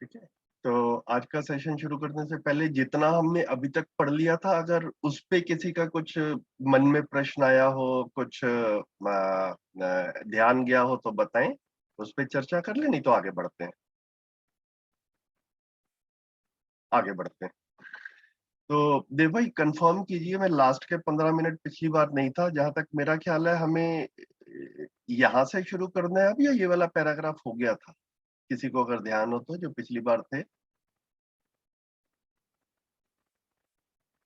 ठीक है। तो आज का सेशन शुरू करने से पहले जितना हमने अभी तक पढ़ लिया था, अगर उस पे किसी का कुछ मन में प्रश्न आया हो, कुछ ध्यान गया हो तो बताएं, उस पे चर्चा कर ले, नहीं तो आगे बढ़ते हैं। आगे बढ़ते हैं। तो देव भाई कंफर्म कीजिए, मैं लास्ट के 15 मिनट पिछली बार नहीं था, जहां तक मेरा ख्याल है हमें यहाँ से शुरू करना है अब, या ये वाला पैराग्राफ हो गया था? किसी को अगर ध्यान हो तो, जो पिछली बार थे।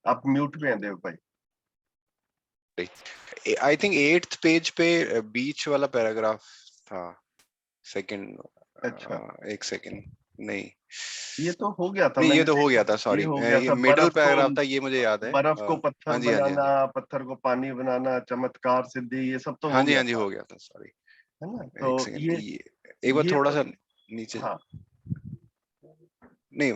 आप म्यूट में हैं देव भाई। आई थिंक 8th पेज पे बीच वाला पैराग्राफ था। सेकंड। अच्छा, एक सेकंड। नहीं ये तो हो गया था, नहीं, ये मैंने तो हो देखा। गया था, ये सॉरी। हो गया ये था, मिडिल पैराग्राफ था, ये मुझे याद है। बर्फ को हाँ पत्थर जी हाँ जी हाँ बनाना, जी। पत्थर को पानी बनाना, चमत्कार सिद्धि, ये सब तो हाँ हो जी गया हाँ जी, था, हो गया था, सॉरी। है ना? तो एक सेकंड, ये एक बार ये थोड़ा तो, सा नीचे। हाँ। नहीं,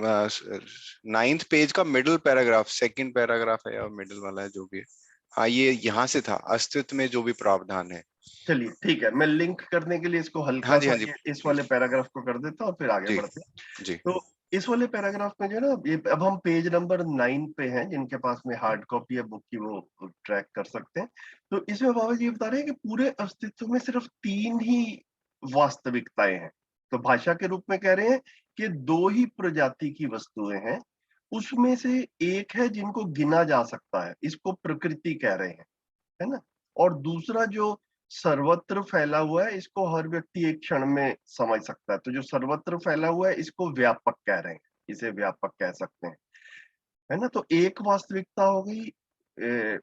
9th पेज का मिडिल पैराग्राफ, सेकंड पैराग्राफ है, और मिडिल वाला है जो भी है। हाँ, ये यहाँ से था, अस्तित्व में जो भी प्रावधान है। चलिए ठीक है, मैं लिंक करने के लिए इसको हाँ हल्का जी सा हाँ जी, ये इस वाले प्लीज। पैराग्राफ को कर देता हूँ, फिर आगे जी बढ़ते हैं। जी तो इस वाले पैराग्राफ में जो है ना, ये अब हम पेज नंबर 9 पे हैं, जिनके पास में हार्ड कॉपी है बुक की, वो ट्रैक कर सकते हैं। तो इसमें बाबा जी बता रहे हैं कि पूरे अस्तित्व में सिर्फ 3 ही वास्तविकताएं हैं। तो भाषा के रूप में कह रहे हैं कि 2 ही प्रजाति की वस्तुएं हैं, उसमें से एक है जिनको गिना जा सकता है, इसको प्रकृति कह रहे हैं, है ना? और दूसरा जो सर्वत्र फैला हुआ है, इसको हर व्यक्ति एक क्षण में समझ सकता है। तो जो सर्वत्र फैला हुआ है, इसको व्यापक कह रहे हैं, इसे व्यापक कह सकते हैं, है ना? तो एक वास्तविकता हो गई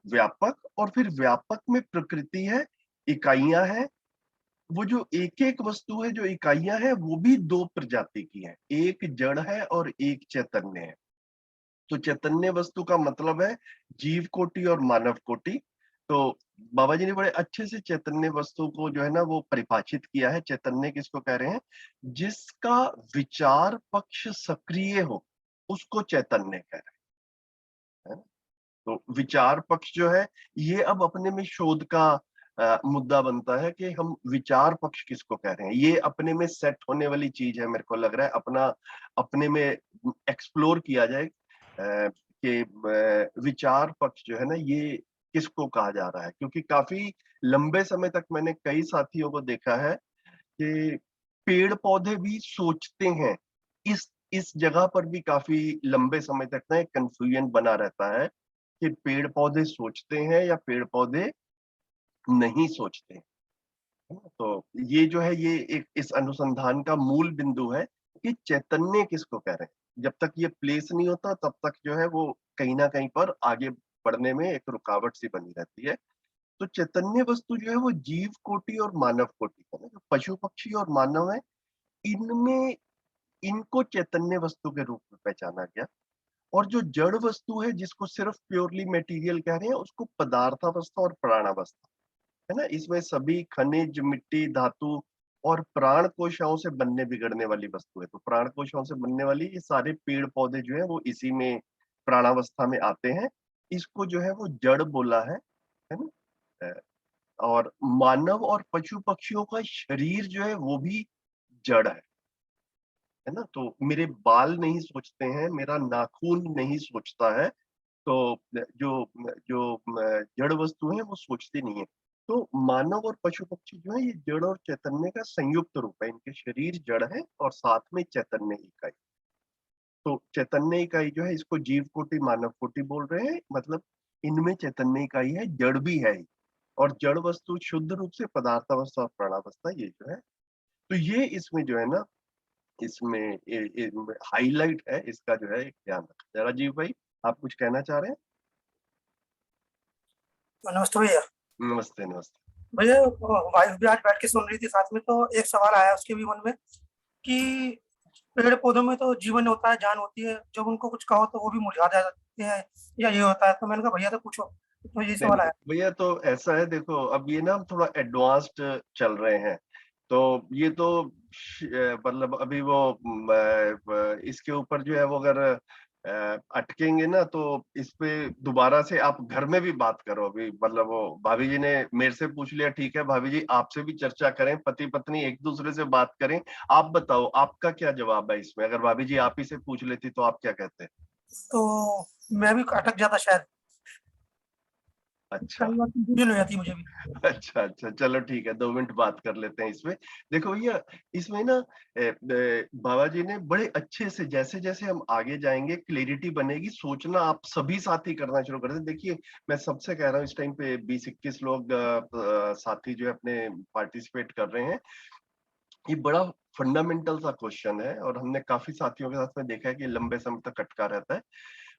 व्यापक, और फिर व्यापक में प्रकृति है, इकाइयां हैं। वो जो एक एक वस्तु है, जो इकाइयां हैं, वो भी 2 प्रजाति की हैं, एक जड़ है और एक चैतन्य है। तो चैतन्य वस्तु का मतलब है जीव कोटि और मानव कोटि। तो बाबा जी ने बड़े अच्छे से चैतन्य वस्तु को जो है ना, वो परिभाषित किया है। चैतन्य किसको कह रहे हैं? जिसका विचार पक्ष सक्रिय हो, उसको चैतन्य कह रहे हैं, है ना? तो विचार पक्ष जो है, ये अब अपने में शोध का मुद्दा बनता है कि हम विचार पक्ष किसको कह रहे हैं। ये अपने में सेट होने वाली चीज है, मेरे को लग रहा है अपना अपने में एक्सप्लोर किया जाए कि विचार पक्ष जो है ना, ये किसको कहा जा रहा है। क्योंकि काफी लंबे समय तक मैंने कई साथियों को देखा है कि पेड़ पौधे भी सोचते हैं। इस जगह पर भी काफी लंबे समय तक ना एक कंफ्यूजन बना रहता है कि पेड़ पौधे सोचते हैं या पेड़ पौधे नहीं सोचते हैं, है ना? तो ये जो है, ये एक इस अनुसंधान का मूल बिंदु है कि चैतन्य किसको कह रहे हैं। जब तक ये प्लेस नहीं होता, तब तक जो है वो कहीं ना कहीं पर आगे बढ़ने में एक रुकावट सी बनी रहती है। तो चैतन्य वस्तु जो है, वो जीव कोटि और मानव कोटि है ना, जो पशु पक्षी और मानव है, इनमें इनको चैतन्य वस्तु के रूप में पहचाना गया। और जो जड़ वस्तु है, जिसको सिर्फ प्योरली मटेरियल कह रहे हैं, उसको पदार्थावस्था और प्राणावस्था, है ना? इसमें सभी खनिज, मिट्टी, धातु और प्राण कोशिकाओं से बनने बिगड़ने वाली वस्तु है। तो प्राण कोशिकाओं से बनने वाली ये सारे पेड़ पौधे जो है, वो इसी में प्राणावस्था में आते हैं। इसको जो है वो जड़ बोला है ना? और मानव और पशु पक्षियों का शरीर जो है, वो भी जड़ है ना? तो मेरे बाल नहीं सोचते हैं, मेरा नाखून नहीं सोचता है। तो जो जो जड़ वस्तु है, वो सोचती नहीं है। तो मानव और पशु पक्षी जो है, ये जड़ और चैतन्य का संयुक्त रूप है। इनके शरीर जड़ है और साथ में चैतन्य इकाई। तो चैतन्य इकाई जो है, इसको जीव कोटि मानव कोटि बोल रहे हैं। मतलब इनमें चैतन्य इकाई है, जड़ भी है ही। और जड़ वस्तु शुद्ध रूप से पदार्थावस्था और प्राणावस्था, ये जो है। तो ये इसमें जो है ना, इसमें हाईलाइट है इसका, जो है एक ध्यान रखना। राजीव भाई, आप कुछ कहना चाह रहे हैं? नमस्ते भैया। नमस्ते नमस्ते। भैया वाइफ भी आज बैठ के सुन रही थी साथ में, तो एक सवाल आया उसके भी मन में कि पेड़ पौधों में तो जीवन होता है, जान होती है, जब उनको कुछ कहो तो वो भी मुरझा जाते हैं, या ये होता है। तो मैंने कहा भैया तो पूछो, तो ये नहीं सवाल नहीं आया। भैया, तो ऐसा है, देखो अब ये ना हम थोड़ा एडवांस्ड चल रहे हैं। तो ये तो मतलब अभी वो इसके ऊपर जो है वो, अगर अटकेंगे ना तो इस पे दोबारा से आप घर में भी बात करो। अभी मतलब वो भाभी जी ने मेरे से पूछ लिया, ठीक है भाभी जी आपसे भी चर्चा करें, पति पत्नी एक दूसरे से बात करें। आप बताओ आपका क्या जवाब है इसमें? अगर भाभी जी आप ही से पूछ लेती तो आप क्या कहते? तो मैं भी अटक जाता शायद, अच्छा कई बार कंफ्यूजन हो जाती है मुझे भी। अच्छा अच्छा, चलो ठीक है, 2 मिनट बात कर लेते हैं इसमें। देखो भैया, इसमें ना बाबा जी ने बड़े अच्छे से, जैसे जैसे हम आगे जाएंगे क्लियरिटी बनेगी, सोचना आप सभी साथी करना शुरू कर दें। देखिए मैं सबसे कह रहा हूँ, इस टाइम पे 20-21 लोग साथी जो है अपने पार्टिसिपेट कर रहे हैं। ये बड़ा फंडामेंटल सा क्वेश्चन है और हमने काफी साथियों के साथ में देखा है कि लंबे समय तक अटका रहता है।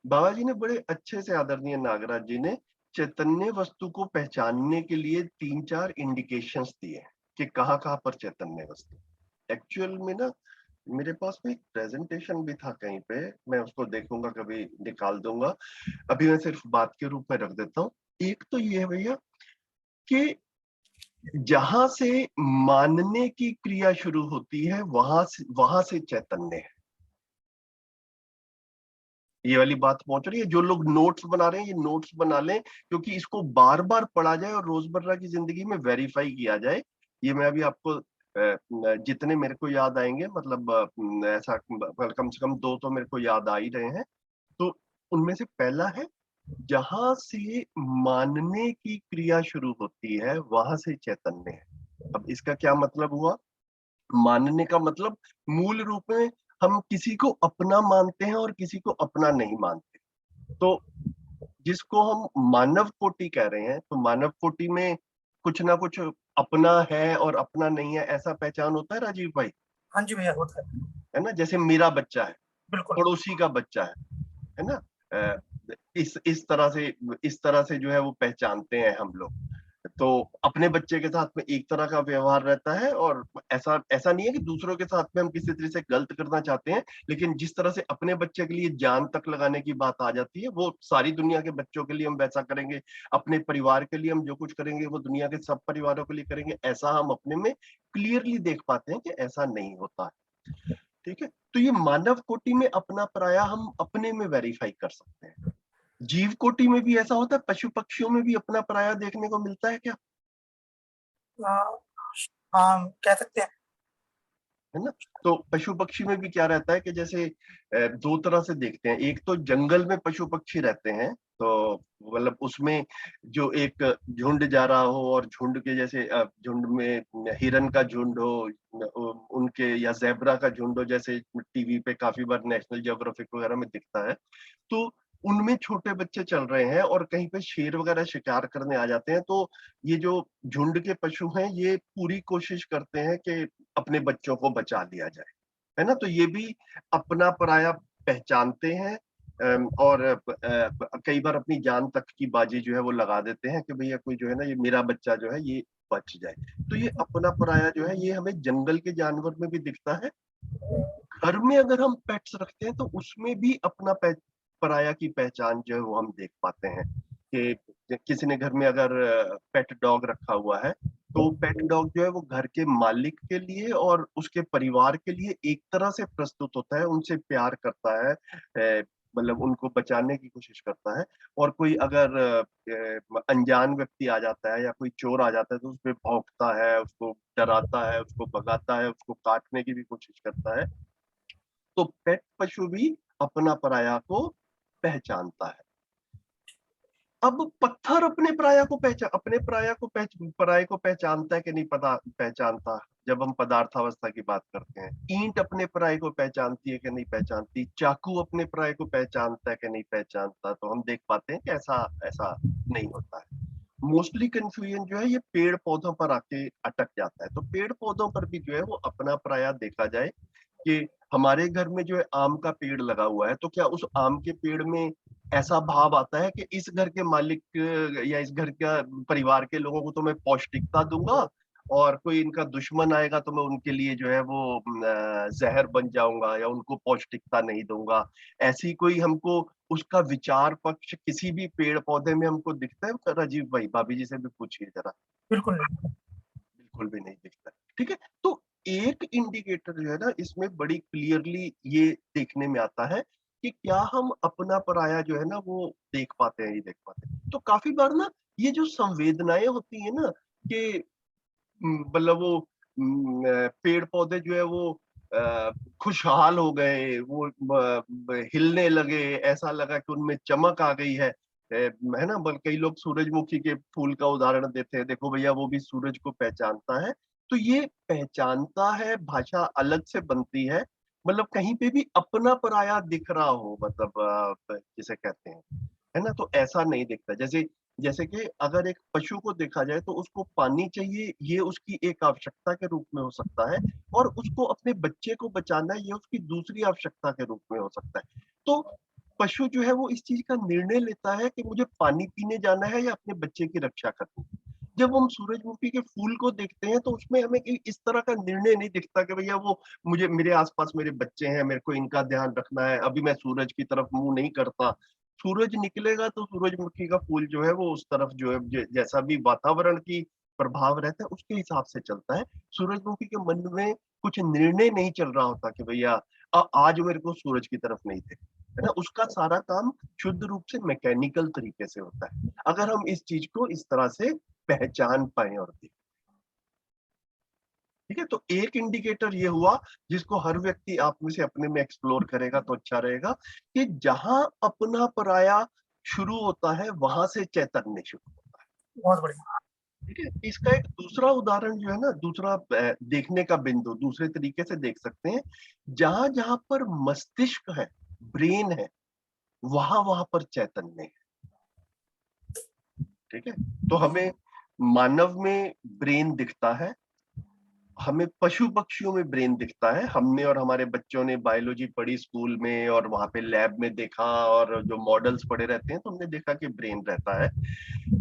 बाबा जी ने बड़े अच्छे से, आदरणीय नागराज जी ने, चैतन्य वस्तु को पहचानने के लिए 3-4 इंडिकेशंस दिए कि कहाँ कहाँ पर चैतन्य वस्तु। एक्चुअल में ना मेरे पास में एक प्रेजेंटेशन भी था कहीं पे, मैं उसको देखूंगा, कभी निकाल दूंगा। अभी मैं सिर्फ बात के रूप में रख देता हूँ। एक तो ये है भैया कि जहां से मानने की क्रिया शुरू होती है वहां से चैतन्य है। ये वाली बात पहुंच रही है? जो लोग नोट्स बना रहे हैं ये नोट्स बना लें, क्योंकि इसको बार बार पढ़ा जाए और रोजमर्रा की जिंदगी में वेरीफाई किया जाए। ये मैं अभी आपको जितने मेरे को याद आएंगे, मतलब ऐसा कम से कम 2 तो मेरे को याद आ ही रहे हैं। तो उनमें से पहला है, जहां से मानने की क्रिया शुरू होती है वहां से चैतन्य है। अब इसका क्या मतलब हुआ? मानने का मतलब मूल रूप में हम किसी को अपना मानते हैं और किसी को अपना नहीं मानते। तो जिसको हम मानव कोटि कह रहे हैं, तो मानव कोटि में कुछ ना कुछ अपना है और अपना नहीं है, ऐसा पहचान होता है राजीव भाई? हाँ जी भैया, होता है। है ना? जैसे मेरा बच्चा है, बिल्कुल। पड़ोसी का बच्चा है ना? अ, इस तरह से जो है वो पहचानते हैं हम लोग। तो अपने बच्चे के साथ में एक तरह का व्यवहार रहता है, और ऐसा ऐसा नहीं है कि दूसरों के साथ में हम किसी तरह से गलत करना चाहते हैं, लेकिन जिस तरह से अपने बच्चे के लिए जान तक लगाने की बात आ जाती है, वो सारी दुनिया के बच्चों के लिए हम वैसा करेंगे। अपने परिवार के लिए हम जो कुछ करेंगे वो दुनिया के सब परिवारों के लिए करेंगे, ऐसा हम अपने में क्लियरली देख पाते हैं कि ऐसा नहीं होता है। ठीक है? तो ये मानव कोटि में अपना पराया हम अपने में वेरीफाई कर सकते हैं। जीव कोटि में भी ऐसा होता है? पशु पक्षियों में भी अपना पराया देखने को मिलता है क्या? हाँ, हाँ, कह सकते हैं। है ना? तो पशु पक्षी में भी क्या रहता है कि जैसे 2 तरह से देखते हैं। एक तो जंगल में पशु पक्षी रहते हैं, तो मतलब उसमें जो एक झुंड जा रहा हो, और झुंड के जैसे झुंड में हिरन का झुंड हो, उनके या ज़ेब्रा का झुंड हो, जैसे टीवी पे काफी बार नेशनल ज्योग्राफिक वगैरह में दिखता है। तो उनमें छोटे बच्चे चल रहे हैं और कहीं पे शेर वगैरह शिकार करने आ जाते हैं, तो ये जो झुंड के पशु हैं ये पूरी कोशिश करते हैं कि अपने बच्चों को बचा लिया जाए। है ना? तो ये भी अपना पराया पहचानते हैं, और कई बार अपनी जान तक की बाजी जो है वो लगा देते हैं कि भैया कोई जो है ना, ये मेरा बच्चा जो है ये बच जाए। तो ये अपना पराया जो है ये हमें जंगल के जानवर में भी दिखता है। घर में अगर हम पेट्स रखते हैं तो उसमें भी अपना पराया की पहचान जो है वो हम देख पाते हैं कि किसी ने घर में अगर पेट डॉग रखा हुआ है, तो पेट डॉग जो है वो घर के मालिक के लिए और उसके परिवार के लिए एक तरह से प्रस्तुत होता है, उनसे प्यार करता है, मतलब उनको बचाने की कोशिश करता है। और कोई अगर अनजान व्यक्ति आ जाता है या कोई चोर आ जाता है तो उसपे भौंकता है, उसको डराता है, उसको भगाता है, उसको काटने की भी कोशिश करता है। तो पेट पशु भी अपना पराया को पहचानता है। अब पत्थर अपने पराये को पहचानता है कि नहीं पता पहचानता? जब हम पदार्थावस्था की बात करते हैं, ईंट अपने पराये को पहचानती है कि नहीं पहचानती? चाकू अपने पराये को पहचानता है कि नहीं पहचानता? तो हम देख पाते हैं कि ऐसा ऐसा नहीं होता है। मोस्टली कंफ्यूजन जो है ये पेड़ पौधों पर आके अटक जाता है। तो पेड़ पौधों पर भी जो है वो अपना पराया देखा जाए कि हमारे घर में जो है आम का पेड़ लगा हुआ है, तो क्या उस आम के पेड़ में ऐसा भाव आता है कि इस घर के मालिक या इस घर का परिवार के लोगों को तो मैं पौष्टिकता दूंगा, और कोई इनका दुश्मन आएगा तो मैं उनके लिए जो है वो जहर बन जाऊंगा या उनको पौष्टिकता नहीं दूंगा? ऐसी कोई हमको उसका विचार पक्ष किसी भी पेड़ पौधे में हमको दिखता है राजीव भाई? भाभी जी से भी पूछिए जरा। बिल्कुल नहीं। बिल्कुल भी नहीं दिखता। ठीक है? तो एक इंडिकेटर जो है ना इसमें बड़ी क्लियरली ये देखने में आता है कि क्या हम अपना पराया जो है ना वो देख पाते हैं, नहीं देख पाते। तो काफ़ी बार ना ये जो संवेदनाएँ होती हैं ना कि मतलब वो पेड़-पौधे जो है वो खुशहाल हो गए, वो हिलने लगे, ऐसा लगा कि उनमें चमक आ गई है ना? कई लोग सूरजमुखी के फूल का उदाहरण देते हैं, देखो भैया वो भी सूरज को पहचानता है। तो ये पहचानता है, भाषा अलग से बनती है, मतलब कहीं पे भी अपना-पराया दिख रहा हो, मतलब जिसे कहते हैं, है ना? तो ऐसा नहीं दिखता। जैसे जैसे कि अगर एक पशु को देखा जाए तो उसको पानी चाहिए, ये उसकी एक आवश्यकता के रूप में हो सकता है, और उसको अपने बच्चे को बचाना है, ये उसकी दूसरी आवश्यकता के रूप में हो सकता है। तो पशु जो है वो इस चीज़ का निर्णय लेता है कि मुझे पानी पीने जाना है या अपने बच्चे की रक्षा करनी है। जब हम सूरजमुखी के फूल को देखते हैं तो उसमें हमें इस तरह का निर्णय नहीं दिखता कि भैया वो मुझे, मेरे आस-पास मेरे बच्चे हैं, मेरे को इनका ध्यान रखना है, अभी मैं सूरज की तरफ मुँह नहीं करता। सूरज निकलेगा तो सूरजमुखी का फूल जो है वो उस तरफ जो है जैसा भी वातावरण की प्रभाव रहता है उसके हिसाब से चलता है। सूरजमुखी के मन में कुछ निर्णय नहीं चल रहा होता कि भैया आज मेरे को सूरज की तरफ नहीं देखना, है ना? उसका सारा काम शुद्ध रूप से मैकेनिकल तरीके से होता है। अगर हम इस चीज़ को इस तरह से पहचान पाएँ और देखें। ठीक है? तो एक इंडिकेटर ये हुआ जिसको हर व्यक्ति आप में से अपने में एक्सप्लोर करेगा तो अच्छा रहेगा, कि जहाँ अपना पराया शुरू होता है वहां से चैतन्य शुरू होता है। बहुत बढ़िया। ठीक है? इसका एक दूसरा उदाहरण जो है ना, दूसरा देखने का बिंदु दूसरे तरीके से देख सकते हैं। जहां जहां पर मस्तिष्क है, ब्रेन है, वहां वहां पर चैतन्य है। ठीक है? तो हमें मानव में ब्रेन दिखता है, हमें पशु-पक्षियों में ब्रेन दिखता है। हमने और हमारे बच्चों ने बायोलॉजी पढ़ी स्कूल में और वहाँ पे लैब में देखा, और जो मॉडल्स पड़े रहते हैं तो हमने देखा कि ब्रेन रहता है।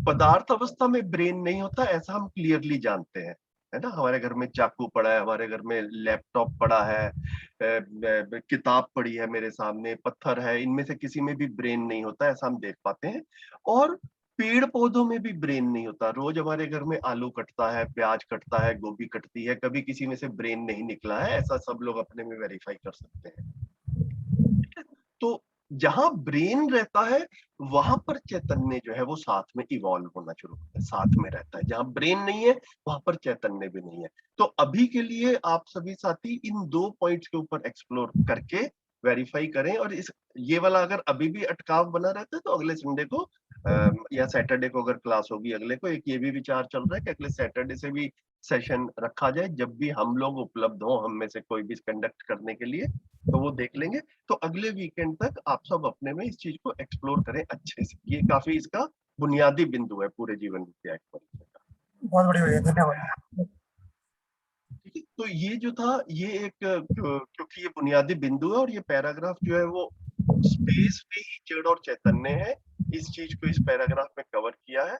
पदार्थ अवस्था में ब्रेन नहीं होता, ऐसा हम क्लियरली जानते हैं। है ना? हमारे घर में चाकू पड़ा है, हमारे घर में लैपटॉप पड़ा है, किताब पड़ी है मेरे सामने, पत्थर है, इनमें से किसी में भी ब्रेन नहीं होता, ऐसा हम देख पाते हैं। और पेड़-पौधों में भी ब्रेन नहीं होता। रोज़ हमारे घर में आलू कटता है, प्याज कटता है, गोभी कटती है, कभी किसी में से ब्रेन नहीं निकला है, ऐसा सब लोग अपने में वेरीफाई कर सकते हैं। ठीक है? तो जहाँ ब्रेन रहता है, वहाँ पर चैतन्य जो है वो साथ में इवॉल्व होना शुरू होता है, साथ में रहता है। जहाँ ब्रेन नहीं है, वहाँ पर चैतन्य भी नहीं है। तो अभी के लिए आप सभी साथी इन 2 पॉइंट्स के ऊपर एक्सप्लोर करके वेरीफाई करें, और इस ये वाला अगर अभी भी अटकाव बना रहता है तो अगले संडे को या सैटरडे को अगर क्लास होगी अगले को, एक ये भी विचार चल रहा है कि अगले सैटरडे से भी सेशन रखा जाए, जब भी हम लोग उपलब्ध हों, हम में से कोई भी कंडक्ट करने के लिए, तो वो देख लेंगे। तो अगले वीकेंड तक आप सब अपने में इस चीज को एक्सप्लोर करें अच्छे से। ये काफी इसका बुनियादी बिंदु है पूरे जीवन में एक्सप्लोर का। बहुत बढ़िया भैया, धन्यवाद। ठीक है? तो ये जो था ये एक क्योंकि ये बुनियादी बिंदु है और ये पैराग्राफ जो है वो स्पेस में ही जड़ और चैतन्य है, इस चीज को इस पैराग्राफ में कवर किया है।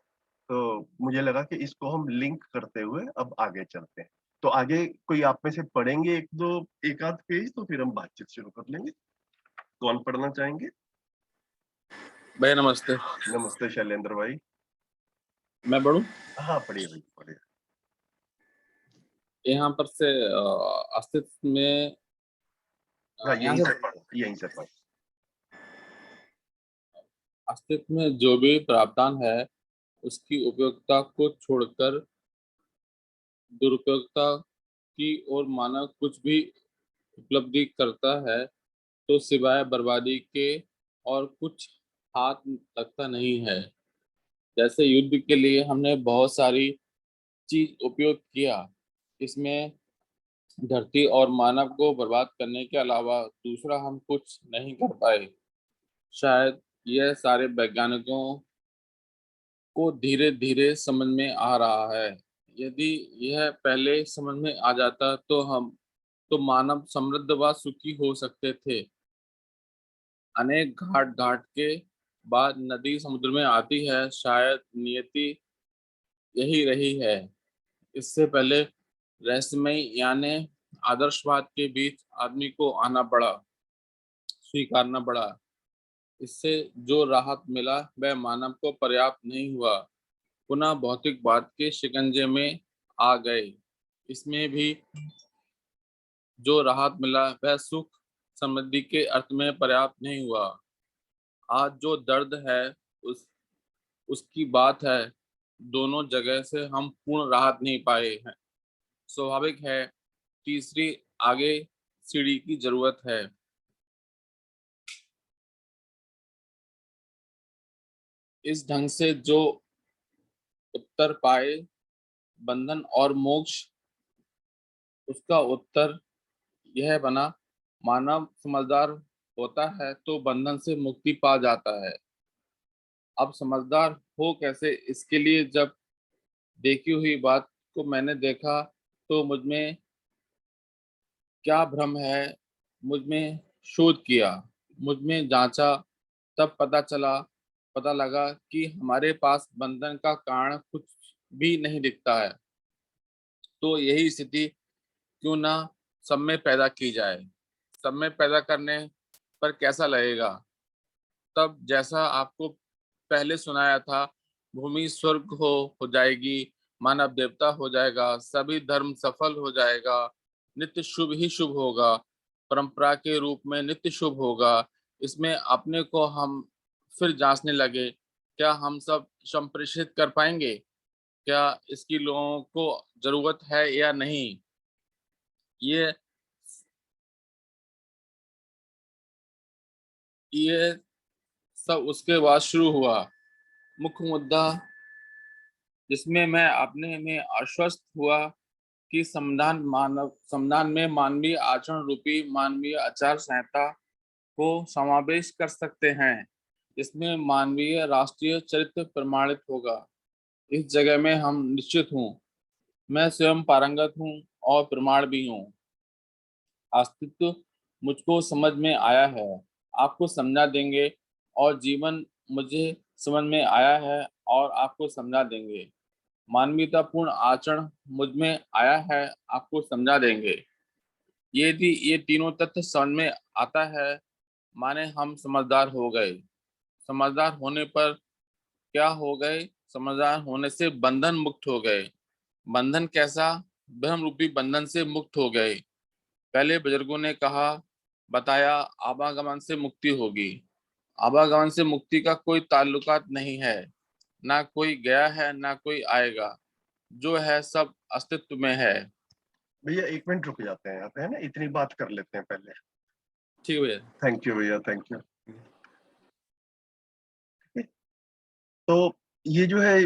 तो मुझे लगा कि इसको हम लिंक करते हुए अब आगे चलते हैं। तो आगे कोई आप में से पढ़ेंगे एक आध पेज, तो फिर हम बातचीत शुरू कर लेंगे। कौन पढ़ना चाहेंगे? भैया नमस्ते। नमस्ते शैलेंद्र भाई। मैं पढ़ूं? हाँ, पढ़िए भाई, पढ़िए। यहाँ पर से अस्तित्व में हाँ, यहाँ यहीं से से पढ़ो, यहीं से पढ़ो। अस्तित्व में जो भी प्रावधान है उसकी उपयोगिता को छोड़कर दुरुपयोगिता की ओर मानव कुछ भी उपलब्धि करता है तो सिवाय बर्बादी के और कुछ हाथ लगता नहीं है। जैसे युद्ध के लिए हमने बहुत सारी चीज उपयोग किया, इसमें धरती और मानव को बर्बाद करने के अलावा दूसरा हम कुछ नहीं कर पाए। शायद यह सारे वैज्ञानिकों को धीरे धीरे समझ में आ रहा है। यदि यह पहले समझ में आ जाता तो मानव समृद्ध व सुखी हो सकते थे। अनेक घाट घाट के बाद नदी समुद्र में आती है, शायद नियति यही रही है। इससे पहले रहस्यमय यानी आदर्शवाद के बीच आदमी को आना पड़ा, स्वीकारना पड़ा। इससे जो राहत मिला वह मानव को पर्याप्त नहीं हुआ, पुनः भौतिकवाद के शिकंजे में आ गए। इसमें भी जो राहत मिला वह सुख समृद्धि के अर्थ में पर्याप्त नहीं हुआ। आज जो दर्द है उसकी बात है, दोनों जगह से हम पूर्ण राहत नहीं पाए हैं। स्वाभाविक है, तीसरी आगे सीढ़ी की जरूरत है। इस ढंग से जो उत्तर पाए बंधन और मोक्ष, उसका उत्तर यह बना, मानव समझदार होता है तो बंधन से मुक्ति पा जाता है। अब समझदार हो कैसे, इसके लिए जब देखी हुई बात को मैंने देखा तो मुझमें क्या भ्रम है, मुझमें शोध किया, मुझमें जांचा, तब पता लगा कि हमारे पास बंधन का कारण कुछ भी नहीं दिखता है। तो यही स्थिति क्यों ना सब में पैदा की जाए। सब में पैदा करने पर कैसा लगेगा? तब जैसा आपको पहले सुनाया था, भूमि स्वर्ग हो जाएगी, मानव देवता हो जाएगा, सभी धर्म सफल हो जाएगा, नित्य शुभ ही शुभ होगा, परंपरा के रूप में नित्य शुभ होगा। इसमें अपने को हम फिर जांचने लगे, क्या हम सब संप्रेषित कर पाएंगे? क्या इसकी लोगों को जरूरत है या नहीं? ये ये सब उसके बाद शुरू हुआ। मुख्य मुद्दा जिसमें मैं अपने में आश्वस्त हुआ कि संविधान में मानवीय आचरण रूपी मानवीय आचार संहिता को समावेश कर सकते हैं। इसमें मानवीय राष्ट्रीय चरित्र प्रमाणित होगा। इस जगह में हम निश्चित हूँ, मैं स्वयं पारंगत हूँ और प्रमाण भी हूँ। अस्तित्व मुझको समझ में आया है, आपको समझा देंगे, और जीवन मुझे समझ में आया है और आपको समझा देंगे। मानवीयतापूर्ण आचरण मुझ में आया है, आपको समझा देंगे। यदि ये तीनों तथ्य समझ में आता है, माने हम समझदार हो गए। समझदार होने पर क्या हो गए? समझदार होने से बंधन मुक्त हो गए। बंधन कैसा? भ्रम रूपी बंधन से मुक्त हो गए। पहले बुजुर्गों ने कहा, बताया, आवागमन से मुक्ति होगी। आवागमन से मुक्ति का कोई ताल्लुकात नहीं है, ना कोई गया है ना कोई आएगा, जो है सब अस्तित्व में है। भैया 1 मिनट रुक जाते हैं यहाँ पे, है ना? इतनी बात कर लेते हैं पहले। ठीक है भैया। थैंक यू भैया, थैंक यू। तो ये जो है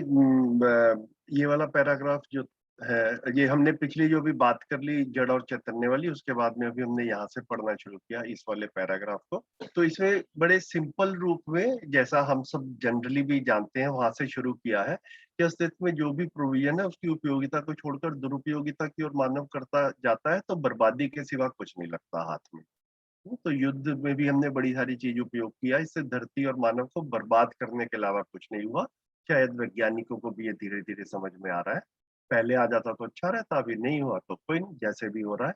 ये वाला पैराग्राफ जो है, ये हमने पिछली जो भी बात कर ली जड़ और चैतन्य वाली, उसके बाद में अभी हमने यहाँ से पढ़ना शुरू किया इस वाले पैराग्राफ को। तो इसमें बड़े सिंपल रूप में, जैसा हम सब जनरली भी जानते हैं, वहां से शुरू किया है कि अस्तित्व में जो भी प्रोविजन है उसकी उपयोगिता को छोड़कर दुरुपयोगिता की ओर मानव करता जाता है तो बर्बादी के सिवा कुछ नहीं लगता हाथ में। तो युद्ध में भी हमने बड़ी सारी चीज उपयोग किया, इससे धरती और मानव को बर्बाद करने के अलावा कुछ नहीं हुआ। शायद वैज्ञानिकों को भी ये धीरे धीरे समझ में आ रहा है। पहले आ जाता तो अच्छा रहता, अभी नहीं हुआ तो कोई नहीं, जैसे भी हो रहा है।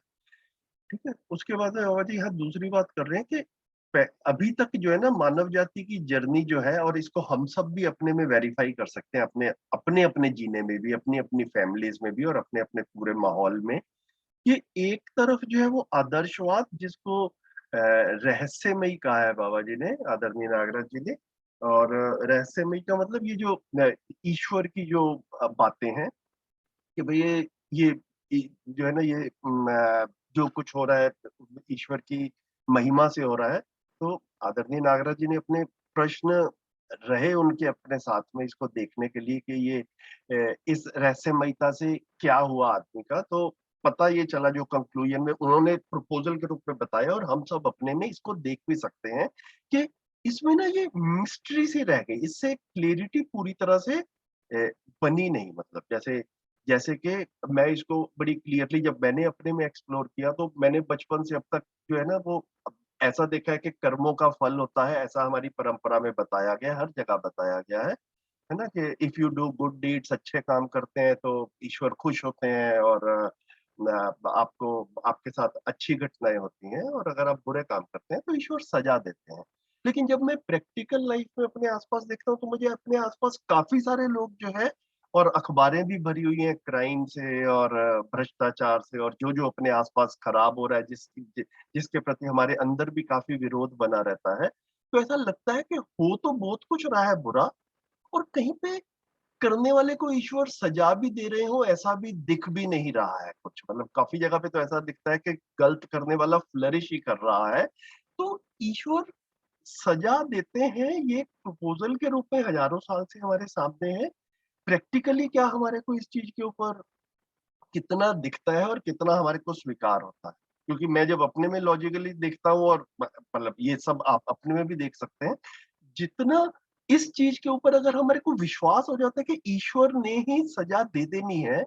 ठीक है। उसके बाद में बाबा जी यहाँ दूसरी बात कर रहे हैं कि अभी तक जो है ना मानव जाति की जर्नी जो है, और इसको हम सब भी अपने में वेरीफाई कर सकते हैं, अपने अपने अपने जीने में भी, अपनी अपनी फैमिलीज में भी, और अपने अपने पूरे माहौल में। ये एक तरफ जो है वो आदर्शवाद, जिसको रहस्यमयी कहा है बाबा जी ने, आदरणीय नागराज जी ने। और रहस्यमयी का मतलब ये जो ईश्वर की जो बातें हैं कि भाई जो है ना, ये जो कुछ हो रहा है ईश्वर की महिमा से हो रहा है। तो आदरणीय नागराज जी ने अपने प्रश्न रहे उनके अपने साथ में इसको देखने के लिए कि ये इस रहस्यमयता से क्या हुआ आदमी का। तो पता ये चला जो कंक्लूजन में उन्होंने प्रपोजल के रूप में बताया, और हम सब अपने में इसको देख भी सकते हैं कि इसमें ना ये मिस्ट्री सी रह गई, इससे क्लियरिटी पूरी तरह से बनी नहीं। मतलब जैसे जैसे कि मैं इसको बड़ी क्लियरली जब मैंने अपने में एक्सप्लोर किया, तो मैंने बचपन से अब तक जो है ना वो ऐसा देखा है कि कर्मों का फल होता है, ऐसा हमारी परंपरा में बताया गया है, हर जगह बताया गया है ना, कि if you do good deeds, अच्छे काम करते हैं तो ईश्वर खुश होते हैं, और आपको आपके साथ अच्छी घटनाएं होती हैं, और अगर आप बुरे काम करते हैं तो ईश्वर सजा देते हैं। लेकिन जब मैं प्रैक्टिकल लाइफ में अपने आसपास देखता हूँ तो मुझे अपने आसपास काफी सारे लोग जो है और अखबारें भी भरी हुई हैं क्राइम से और भ्रष्टाचार से, और जो अपने आसपास खराब हो रहा है, जिसके प्रति हमारे अंदर भी काफी विरोध बना रहता है। तो ऐसा लगता है कि हो तो बहुत कुछ रहा है बुरा, और कहीं पे करने वाले को ईश्वर सजा भी दे रहे हो ऐसा भी दिख भी नहीं रहा है कुछ। मतलब काफी जगह पे तो ऐसा दिखता है कि गलत करने वाला फ्लरिश ही कर रहा है। तो ईश्वर सजा देते हैं, ये प्रपोजल के रूप में हजारों साल से हमारे सामने है। प्रैक्टिकली क्या हमारे को इस चीज के ऊपर कितना दिखता है और कितना हमारे को स्वीकार होता है? क्योंकि मैं जब अपने में लॉजिकली देखता हूँ, और मतलब ये सब आप अपने में भी देख सकते हैं, जितना इस चीज के ऊपर अगर हमारे को विश्वास हो जाता है कि ईश्वर ने ही सजा दे देनी है,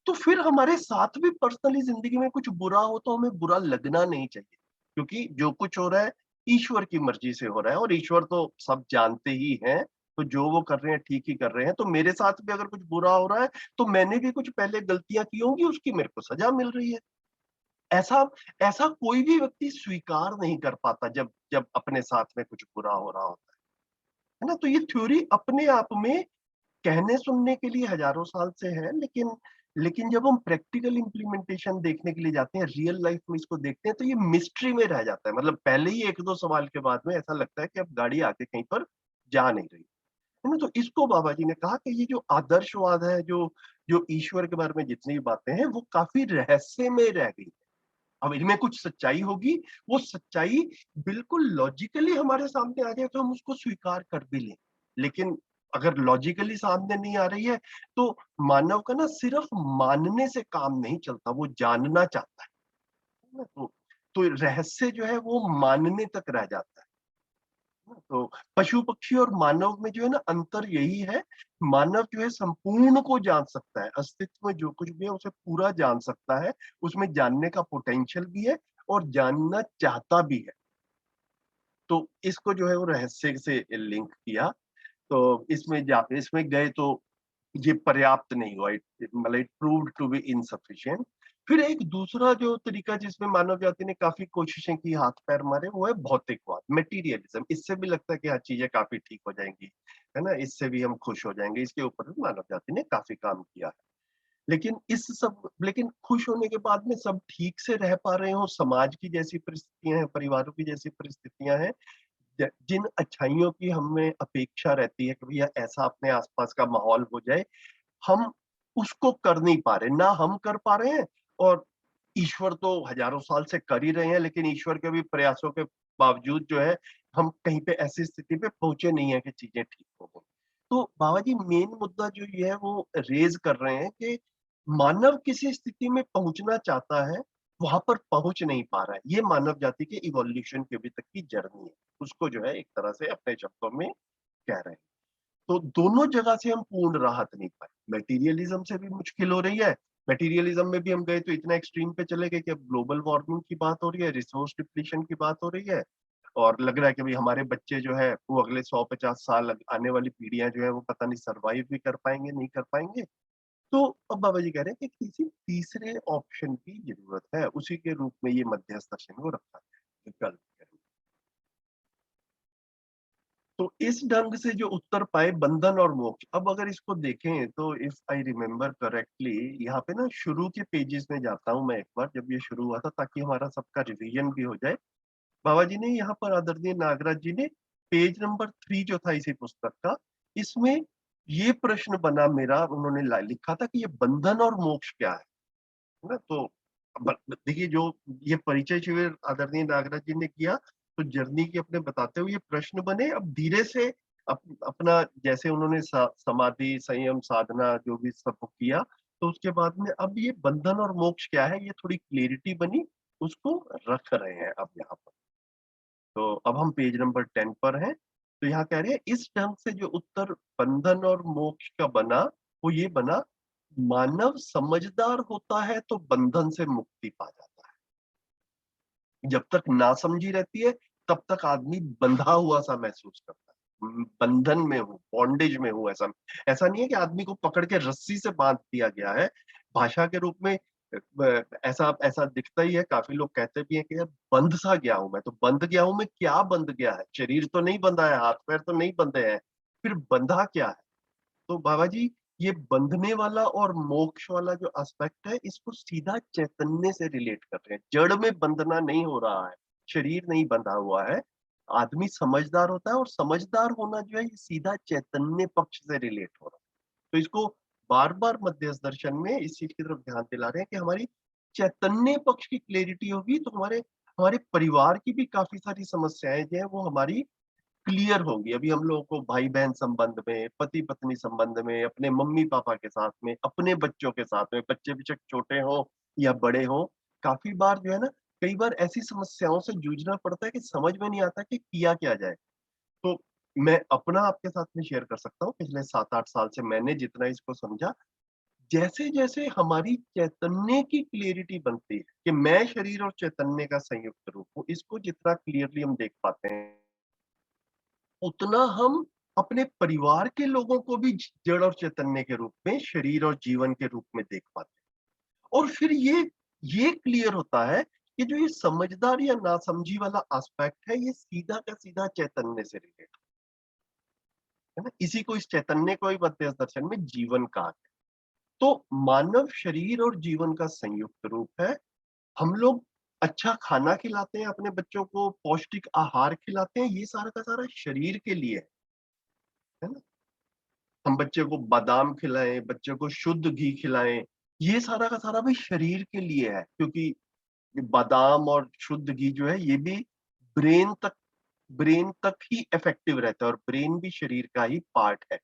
तो फिर हमारे साथ भी पर्सनली जिंदगी में कुछ बुरा हो तो हमें बुरा लगना नहीं चाहिए, क्योंकि जो कुछ हो रहा है ईश्वर की मर्जी से हो रहा है, और ईश्वर तो सब जानते ही हैं। तो जो वो कर रहे हैं ठीक ही कर रहे हैं। तो मेरे साथ भी अगर कुछ बुरा हो रहा है, तो मैंने भी कुछ पहले गलतियां की होंगी, उसकी मेरे को सजा मिल रही है। ऐसा ऐसा कोई भी व्यक्ति स्वीकार नहीं कर पाता जब जब अपने साथ में कुछ बुरा हो रहा होता है ना? तो ये थ्योरी अपने आप में कहने सुनने के लिए हजारों साल से है, लेकिन जब हम प्रैक्टिकल इम्प्लीमेंटेशन देखने के लिए जाते हैं, रियल लाइफ में इसको देखते हैं, तो ये मिस्ट्री में रह जाता है। मतलब पहले ही 1-2 सवाल के बाद में ऐसा लगता है कि अब गाड़ी आगे कहीं पर जा नहीं रही। है ना? तो इसको बाबा जी ने कहा कि ये जो आदर्शवाद है, जो जो ईश्वर के बारे में जितनी भी बातें हैं, वो काफी रहस्य में रह गई। अब इनमें कुछ सच्चाई होगी, वो सच्चाई बिल्कुल लॉजिकली हमारे सामने आ जाए तो हम उसको स्वीकार कर भी लें। लेकिन अगर लॉजिकली सामने नहीं आ रही है, तो मानव का ना सिर्फ मानने से काम नहीं चलता, वो जानना चाहता है ना? तो रहस्य जो है वो मानने तक रह जाता है। तो पशु पक्षी और मानव में जो है ना अंतर यही है, मानव जो है संपूर्ण को जान सकता है, अस्तित्व में जो कुछ भी है उसे पूरा जान सकता है, उसमें जानने का पोटेंशियल भी है और जानना चाहता भी है। तो इसको जो है वो रहस्य से लिंक किया। तो इसमें गए तो ये पर्याप्त नहीं हुआ, मतलब it proved to be insufficient. फिर एक दूसरा जो तरीका जिसमें मानव जाति ने काफी कोशिशें की, हाथ पैर मारे, वो है भौतिकवाद, मटेरियलिज्म। इससे भी लगता है कि हाँ चीजें काफी ठीक हो जाएंगी, है ना, इससे भी हम खुश हो जाएंगे। इसके ऊपर भी मानव जाति ने काफी काम किया है। लेकिन खुश होने के बाद में सब ठीक से रह पा रहे हो, समाज की जैसी परिस्थितियां हैं, परिवारों की जैसी परिस्थितियां हैं, जिन अच्छाइयों की हमें अपेक्षा रहती है कि भैया ऐसा अपने आसपास का माहौल हो जाए, हम उसको कर नहीं पा रहे। ना हम कर पा रहे हैं, और ईश्वर तो हजारों साल से कर ही रहे हैं, लेकिन ईश्वर के भी प्रयासों के बावजूद जो है हम कहीं पे ऐसी स्थिति पे पहुंचे नहीं है कि चीजें ठीक हो गई। तो बाबा जी मेन मुद्दा जो ये है वो रेज कर रहे हैं कि मानव किसी स्थिति में पहुंचना चाहता है, वहां पर पहुंच नहीं पा रहा है। ये मानव जाति के इवोल्यूशन के अभी तक की जर्नी है, उसको जो है एक तरह से अपने शब्दों में कह रहे हैं। तो दोनों जगह से हम पूर्ण राहत नहीं पाए। मटेरियलिज्म से भी मुश्किल हो रही है। मटेरियलिज्म में भी हम गए तो इतना एक्सट्रीम पे चले गए कि अब ग्लोबल वार्मिंग की बात हो रही है, रिसोर्स डिप्लीशन की बात हो रही है, और लग रहा है कि भाई हमारे बच्चे जो है वो अगले 100-50 साल, आने वाली पीढ़ियां जो है वो पता नहीं सर्वाइव भी कर पाएंगे नहीं कर पाएंगे। तो अब बाबा जी कह रहे हैं कि किसी तीसरे ऑप्शन की जरूरत है, उसी के रूप में ये मध्यस्थ दर्शन को रखा है, विकल्प के रूप। तो इस ढंग से जो उत्तर पाए बंधन और मोक्ष। अब अगर इसको देखें तो इफ आई रिमेम्बर करेक्टली, यहाँ पे ना शुरू के पेजेस में जाता हूँ मैं एक बार, जब ये शुरू हुआ था, ताकि हमारा सबका रिवीजन भी हो जाए। बाबा जी ने यहाँ पर, आदरणीय नागराज जी ने, पेज नंबर 3 जो था इसी पुस्तक का, इसमें ये प्रश्न बना मेरा, उन्होंने लिखा था कि ये बंधन और मोक्ष क्या है ना? तो देखिए, जो ये परिचय शिविर आदरणीय नागराज जी ने किया, तो जर्नी की अपने बताते हुए ये प्रश्न बने। अब धीरे से अपना जैसे उन्होंने समाधि, संयम, साधना जो भी सब किया, तो उसके बाद में अब ये बंधन और मोक्ष क्या है, ये थोड़ी क्लियरिटी बनी, उसको रख रहे हैं अब यहाँ पर। तो अब हम पेज नंबर 10 पर हैं। तो यहाँ कह रहे हैं इस ढंग से जो उत्तर बंधन और मोक्ष का बना, वो ये बना, मानव समझदार होता है तो बंधन से मुक्ति पा जाता है। जब तक नासमझी रहती है, तब तक आदमी बंधा हुआ सा महसूस करता है, बंधन में हूँ, बॉन्डेज में हूँ। ऐसा ऐसा नहीं है कि आदमी को पकड़ के रस्सी से बांध दिया गया है। भाषा के रूप में ऐसा ऐसा दिखता ही है। काफी लोग कहते भी हैं कि यार बंध सा गया हूं मैं। तो बंध गया हूं मैं, क्या बंध गया है? शरीर तो नहीं बंधा है, हाथ पैर तो नहीं बंधे हैं, फिर बंधा क्या है? तो बाबा जी ये बंधने वाला और मोक्ष वाला जो एस्पेक्ट है, इसको सीधा चैतन्य से रिलेट कर रहे हैं। जड़ में बंधना नहीं हो रहा है, शरीर नहीं बंधा हुआ है। आदमी समझदार होता है और समझदार होना जो है ये सीधा चैतन्य पक्ष से रिलेट हो रहा है। तो इसको बार-बार मध्यस्थ दर्शन में इस चीज की तरफ ध्यान दिला रहे हैं कि हमारी चैतन्य पक्ष की क्लैरिटी होगी तो हमारे हमारे परिवार की भी काफी सारी समस्याएं जो है वो हमारी क्लियर होगी। अभी हम लोगों को भाई-बहन संबंध में, पति-पत्नी संबंध में, अपने मम्मी-पापा के साथ में, अपने बच्चों के साथ में, बच्चे बेशक छोटे हों या बड़े हों, काफ़ी बार जो है ना, कई बार ऐसी समस्याओं से जूझना पड़ता है कि समझ में नहीं आता कि किया क्या जाए। तो मैं अपना आपके साथ में शेयर कर सकता हूँ, पिछले 7-8 साल से मैंने जितना इसको समझा, जैसे-जैसे हमारी चैतन्य की क्लैरिटी बनती है कि मैं शरीर और चैतन्य का संयुक्त रूप हूँ, इसको जितना क्लियरली हम देख पाते हैं, उतना हम अपने परिवार के लोगों को भी जड़ और चैतन्य के रूप में, शरीर और जीवन के रूप में देख पाते हैं। और फिर ये क्लियर होता है कि जो ये समझदार या नासमझी वाला एस्पेक्ट है, ये सीधा का सीधा चैतन्य से रिलेटेड है ना। इसी को, इस चैतन्य को ही मध्यस्थ दर्शन में जीवन कहा है। तो मानव शरीर और जीवन का संयुक्त रूप है। हम लोग अच्छा खाना खिलाते हैं अपने बच्चों को, पौष्टिक आहार खिलाते हैं, ये सारा का सारा शरीर के लिए है ना। हम बच्चे को बादाम खिलाएं, बच्चे को शुद्ध घी खिलाएं, ये सारा का सारा भी शरीर के लिए है, क्योंकि बादाम और शुद्ध घी जो है ये भी ब्रेन तक ब्रेन तक ही इफेक्टिव रहता है और ब्रेन भी शरीर का ही पार्ट है।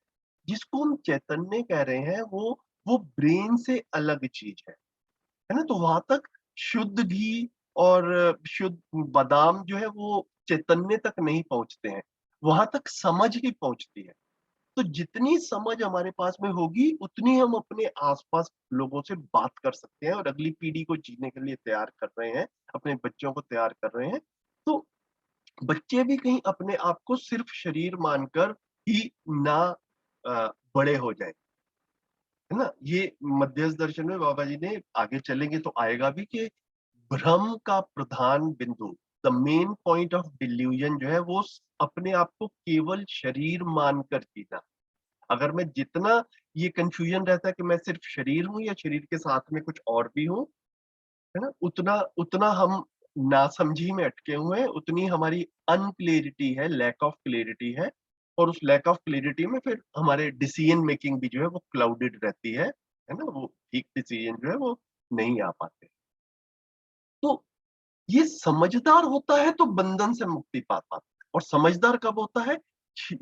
जिसको हम चैतन्य कह रहे हैं वो ब्रेन से अलग चीज है ना। तो वहां तक शुद्ध घी और शुद्ध बादाम जो है वो चैतन्य तक नहीं पहुंचते हैं, वहां तक समझ ही पहुंचती है। तो जितनी समझ हमारे पास में होगी उतनी हम अपने आसपास लोगों से बात कर सकते हैं और अगली पीढ़ी को जीने के लिए तैयार कर रहे हैं, अपने बच्चों को तैयार कर रहे हैं। तो बच्चे भी कहीं अपने आप को सिर्फ शरीर मानकर ही ना बड़े हो जाए, है ना। ये मध्यस्थ दर्शन में बाबा जी ने, आगे चलेंगे तो आएगा भी, कि भ्रम का प्रधान बिंदु, the main point of delusion जो है वो अपने आप को केवल शरीर मानकर जीना। अगर मैं जितना, ये कंफ्यूजन रहता है कि मैं सिर्फ शरीर हूँ या शरीर के साथ में कुछ और भी हूँ, है ना, उतना उतना हम नासमझी में अटके हुए हैं, उतनी हमारी अनक्लैरिटी है, लैक ऑफ क्लैरिटी है। और उस लैक ऑफ क्लैरिटी में फिर हमारे डिसीजन मेकिंग भी जो है वो क्लाउडेड रहती है ना, वो ठीक डिसीजन जो है वो नहीं आ पाते। तो ये समझदार होता है तो बंधन से मुक्ति पा पाता है, और समझदार कब होता है,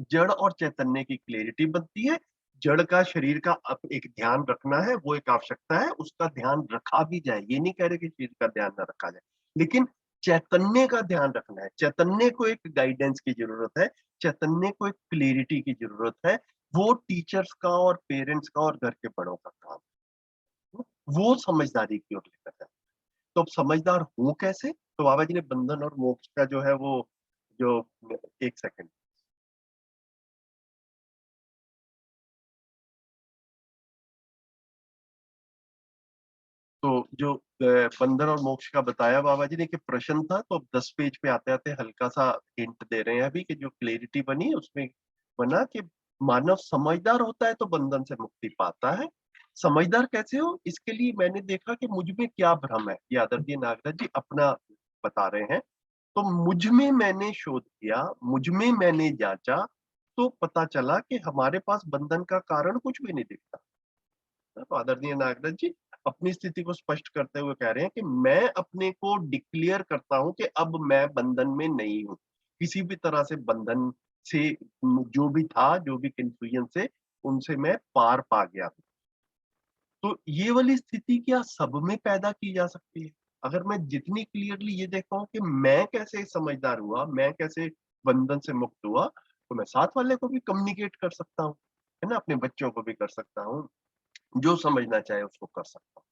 जड़ और चैतन्य की क्लैरिटी बनती है। जड़ का, शरीर का अब एक ध्यान रखना है, वो एक आवश्यकता है, उसका ध्यान रखा भी जाए, ये नहीं कह रहे कि शरीर का ध्यान ना रखा जाए, लेकिन चैतन्य का ध्यान रखना है। चैतन्य को एक गाइडेंस की जरूरत है, चैतन्य को एक क्लैरिटी की जरूरत है। वो टीचर्स का और पेरेंट्स का और घर के बड़ों का काम है। वो समझदारी की ओर लेकर जाए। तो अब समझदार हूँ कैसे? तो बाबा जी ने बंधन और मोक्ष का जो है वो, जो, एक सेकंड, तो जो बंधन और मोक्ष का बताया बाबा जी ने कि प्रश्न था, तो अब 10 पेज पे आते आते हल्का सा हिंट दे रहे हैं अभी, कि जो क्लैरिटी बनी उसमें बना कि मानव समझदार होता है तो बंधन से मुक्ति पाता है। समझदार कैसे हो, इसके लिए मैंने देखा कि मुझ में क्या भ्रम है, ये आदरणीय नागराज जी अपना बता रहे हैं। तो मुझ में मैंने शोध किया, मुझ में मैंने जांचा, तो पता चला कि हमारे पास बंधन का कारण कुछ भी नहीं दिखता। तो आदरणीय नागराज जी अपनी स्थिति को स्पष्ट करते हुए कह रहे हैं कि मैं अपने को डिक्लेयर करता हूं कि अब मैं बंधन में नहीं हूं, किसी भी तरह से बंधन से, जो भी था, जो भी कंफ्यूजन से, उनसे मैं पार पा गया हूं। तो ये वाली स्थिति क्या सब में पैदा की जा सकती है? अगर मैं जितनी क्लियरली ये देख पाऊँ कि मैं कैसे समझदार हुआ, मैं कैसे बंधन से मुक्त हुआ, तो मैं साथ वाले को भी कम्युनिकेट कर सकता हूँ, है ना? अपने बच्चों को भी कर सकता हूँ, जो समझना चाहे उसको कर सकता हूँ।